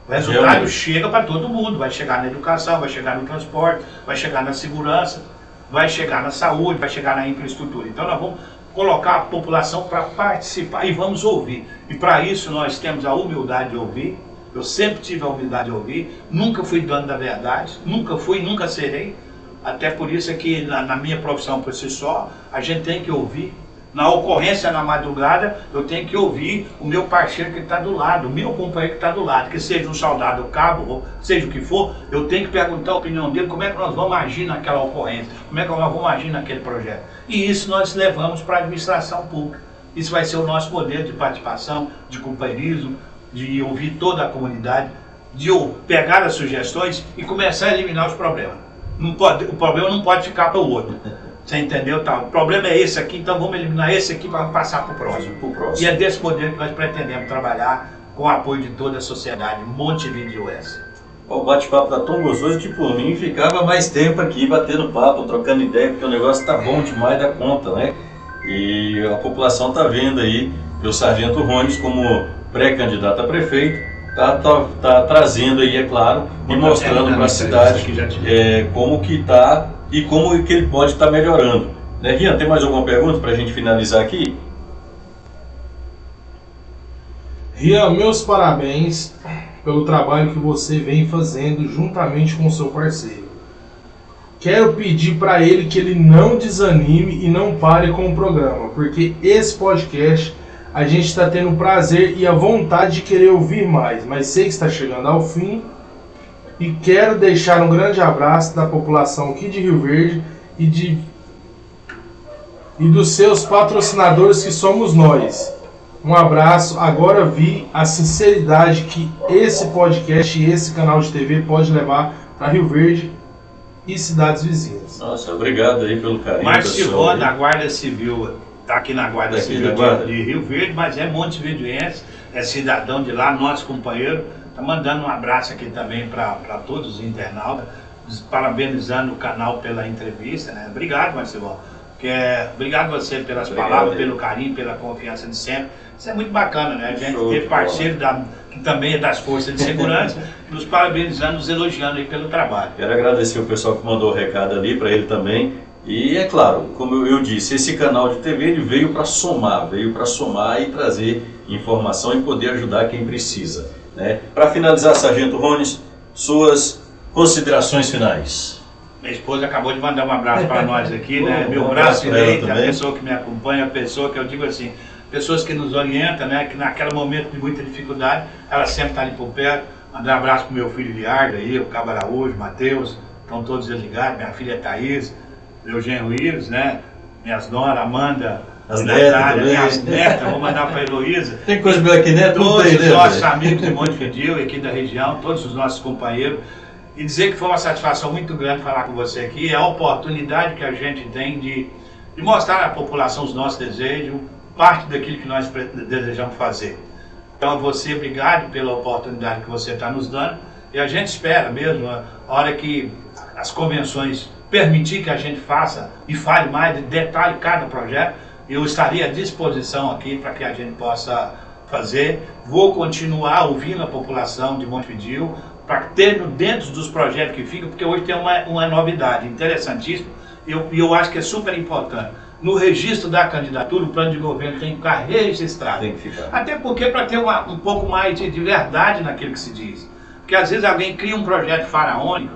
O resultado chega para todo mundo, vai chegar na educação, vai chegar no transporte, vai chegar na segurança, vai chegar na saúde, vai chegar na infraestrutura. Então nós vamos colocar a população para participar e vamos ouvir. E para isso nós temos a humildade de ouvir. Eu sempre tive a humildade de ouvir, nunca fui dono da verdade, nunca fui, nunca serei. Até por isso é que na minha profissão por si só, a gente tem que ouvir. Na ocorrência, na madrugada, eu tenho que ouvir o meu parceiro que está do lado, o meu companheiro que está do lado, que seja um soldado, um cabo, ou seja o que for, eu tenho que perguntar a opinião dele, como é que nós vamos agir naquela ocorrência, como é que nós vamos agir naquele projeto. E isso nós levamos para a administração pública. Isso vai ser o nosso modelo de participação, de companheirismo, de ouvir toda a comunidade, de pegar as sugestões e começar a eliminar os problemas. O problema não pode ficar para o outro. Você entendeu? Tá? O problema é esse aqui, então vamos eliminar esse aqui para passar para o próximo. E é desse modelo que nós pretendemos trabalhar com o apoio de toda a sociedade montevidéuense.
O bate-papo tá tão gostoso que por mim ficava mais tempo aqui batendo papo, trocando ideia, porque o negócio tá bom demais da conta, né? E a população tá vendo aí que o Sargento Rones, como pré-candidato a prefeito, tá trazendo aí, é claro, e mostrando para a cidade como que tá e como que ele pode estar melhorando. Né, Rian, tem mais alguma pergunta para a gente finalizar aqui?
Rian, meus parabéns pelo trabalho que você vem fazendo juntamente com o seu parceiro. Quero pedir para ele que ele não desanime e não pare com o programa, porque esse podcast a gente está tendo o prazer e a vontade de querer ouvir mais, mas sei que está chegando ao fim. E quero deixar um grande abraço da população aqui de Rio Verde e dos seus patrocinadores, que somos nós. Um abraço. Agora vi a sinceridade que esse podcast e esse canal de TV pode levar para Rio Verde e cidades vizinhas.
Nossa, obrigado aí pelo carinho.
Marcio da Guarda Civil, está aqui na Guarda Civil de Rio Verde, mas é montevidéuense, é cidadão de lá, nosso companheiro. Está mandando um abraço aqui também para todos os internautas, parabenizando o canal pela entrevista, né? Obrigado, Marcelo. Obrigado você pelas palavras, pelo carinho, pela confiança de sempre. Isso é muito bacana, né? A gente ter parceiro que também é das forças de segurança, nos parabenizando, nos elogiando aí pelo trabalho.
Quero agradecer o pessoal que mandou o recado ali, para ele também. E é claro, como eu disse, esse canal de TV ele veio para somar e trazer informação e poder ajudar quem precisa. Né? Para finalizar, Sargento Rones, suas considerações finais.
Minha esposa acabou de mandar um abraço para nós aqui, né? Meu braço direito, a pessoa que me acompanha, a pessoa que eu digo assim, pessoas que nos orientam, né? Que naquele momento de muita dificuldade, ela sempre está ali por perto. Mandar um abraço para o meu filho Liardo, aí, o Cabo Araújo, Matheus, estão todos eles ligados, minha filha Thaís, meu genro Iris, né? Minhas noras, Amanda,
as netas,
minhas netas, vou mandar para a Heloísa.
Tem coisa boa aqui, né?
Todos os nossos amigos de Montevidéu, aqui da região, todos os nossos companheiros. E dizer que foi uma satisfação muito grande falar com você aqui. É a oportunidade que a gente tem de mostrar à população os nossos desejos, parte daquilo que nós desejamos fazer. Então, você, obrigado pela oportunidade que você está nos dando. E a gente espera mesmo, a hora que as convenções permitir que a gente faça e fale mais, detalhe cada projeto, eu estarei à disposição aqui para que a gente possa fazer. Vou continuar ouvindo a população de Montevidéu para ter dentro dos projetos que ficam, porque hoje tem uma novidade interessantíssima e eu acho que é super importante. No registro da candidatura, o plano de governo tem que ficar registrado.
Tem que ficar.
Até porque para ter um pouco mais de verdade naquilo que se diz. Porque às vezes alguém cria um projeto faraônico,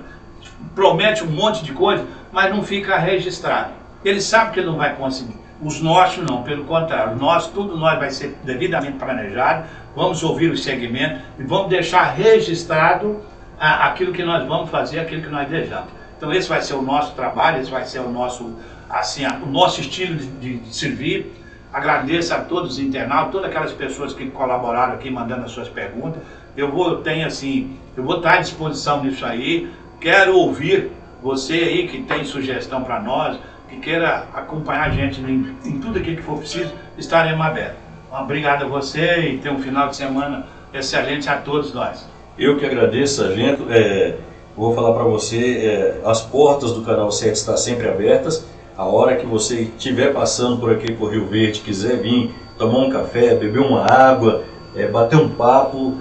promete um monte de coisa, mas não fica registrado. Ele sabe que ele não vai conseguir. Os nossos não, pelo contrário, tudo nós vai ser devidamente planejado, vamos ouvir os segmentos e vamos deixar registrado aquilo que nós vamos fazer, aquilo que nós desejamos. Então esse vai ser o nosso trabalho, esse vai ser o nosso estilo de servir. Agradeço a todos os internautas, todas aquelas pessoas que colaboraram aqui, mandando as suas perguntas. Eu vou estar à disposição nisso aí. Quero ouvir você aí que tem sugestão para nós, que queira acompanhar a gente em tudo aquilo que for preciso, estaremos abertos. Obrigado a você e tenha um final de semana excelente a todos nós.
Eu que agradeço, Sargento. Vou falar para você, as portas do Canal 7 estão sempre abertas. A hora que você estiver passando por aqui por Rio Verde, quiser vir tomar um café, beber uma água, bater um papo,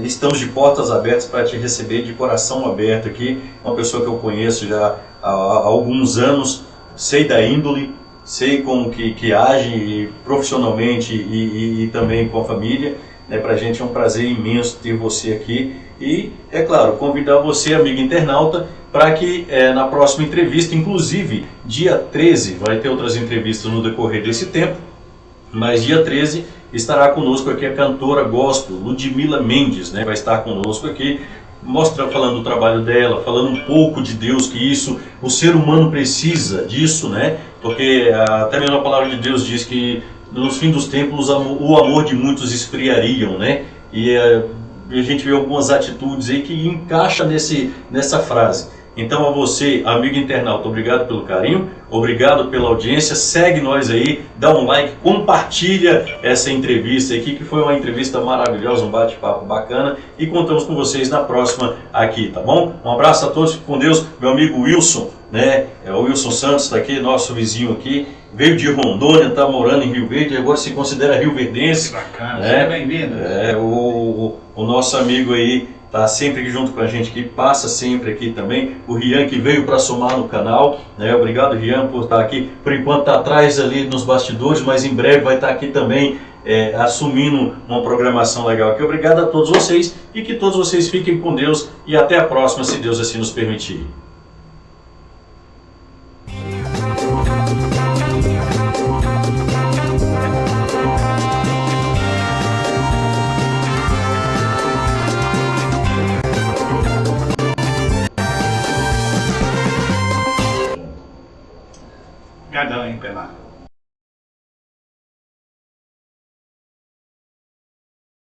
estamos de portas abertas para te receber de coração aberto aqui. Uma pessoa que eu conheço já há alguns anos, sei da índole, sei como que age profissionalmente e também com a família. Para a gente é um prazer imenso ter você aqui e, é claro, convidar você, amigo internauta, para que na próxima entrevista, inclusive dia 13, vai ter outras entrevistas no decorrer desse tempo, mas dia 13 estará conosco aqui a cantora gospel Ludmila Mendes, vai estar conosco aqui, falando do trabalho dela, falando um pouco de Deus, que isso, o ser humano precisa disso, porque até mesmo a palavra de Deus diz que nos fins dos tempos o amor de muitos esfriariam, e a gente vê algumas atitudes aí que encaixa nessa frase. Então a você, amigo internauta, obrigado pelo carinho, obrigado pela audiência, segue nós aí, dá um like, compartilha essa entrevista aqui, que foi uma entrevista maravilhosa, um bate-papo bacana, e contamos com vocês na próxima aqui, tá bom? Um abraço a todos, fique com Deus, meu amigo Wilson, o Wilson Santos está aqui, nosso vizinho aqui, veio de Rondônia, está morando em Rio Verde, agora se considera rioverdense.
Bacana, seja bem-vindo.
O nosso amigo aí está sempre aqui junto com a gente, que passa sempre aqui também. O Rian, que veio para somar no canal. Obrigado, Rian, por estar aqui. Por enquanto está atrás ali nos bastidores, mas em breve vai estar aqui também assumindo uma programação legal aqui. Obrigado a todos vocês e que todos vocês fiquem com Deus e até a próxima, se Deus assim nos permitir.
Obrigadão, hein, Pelado.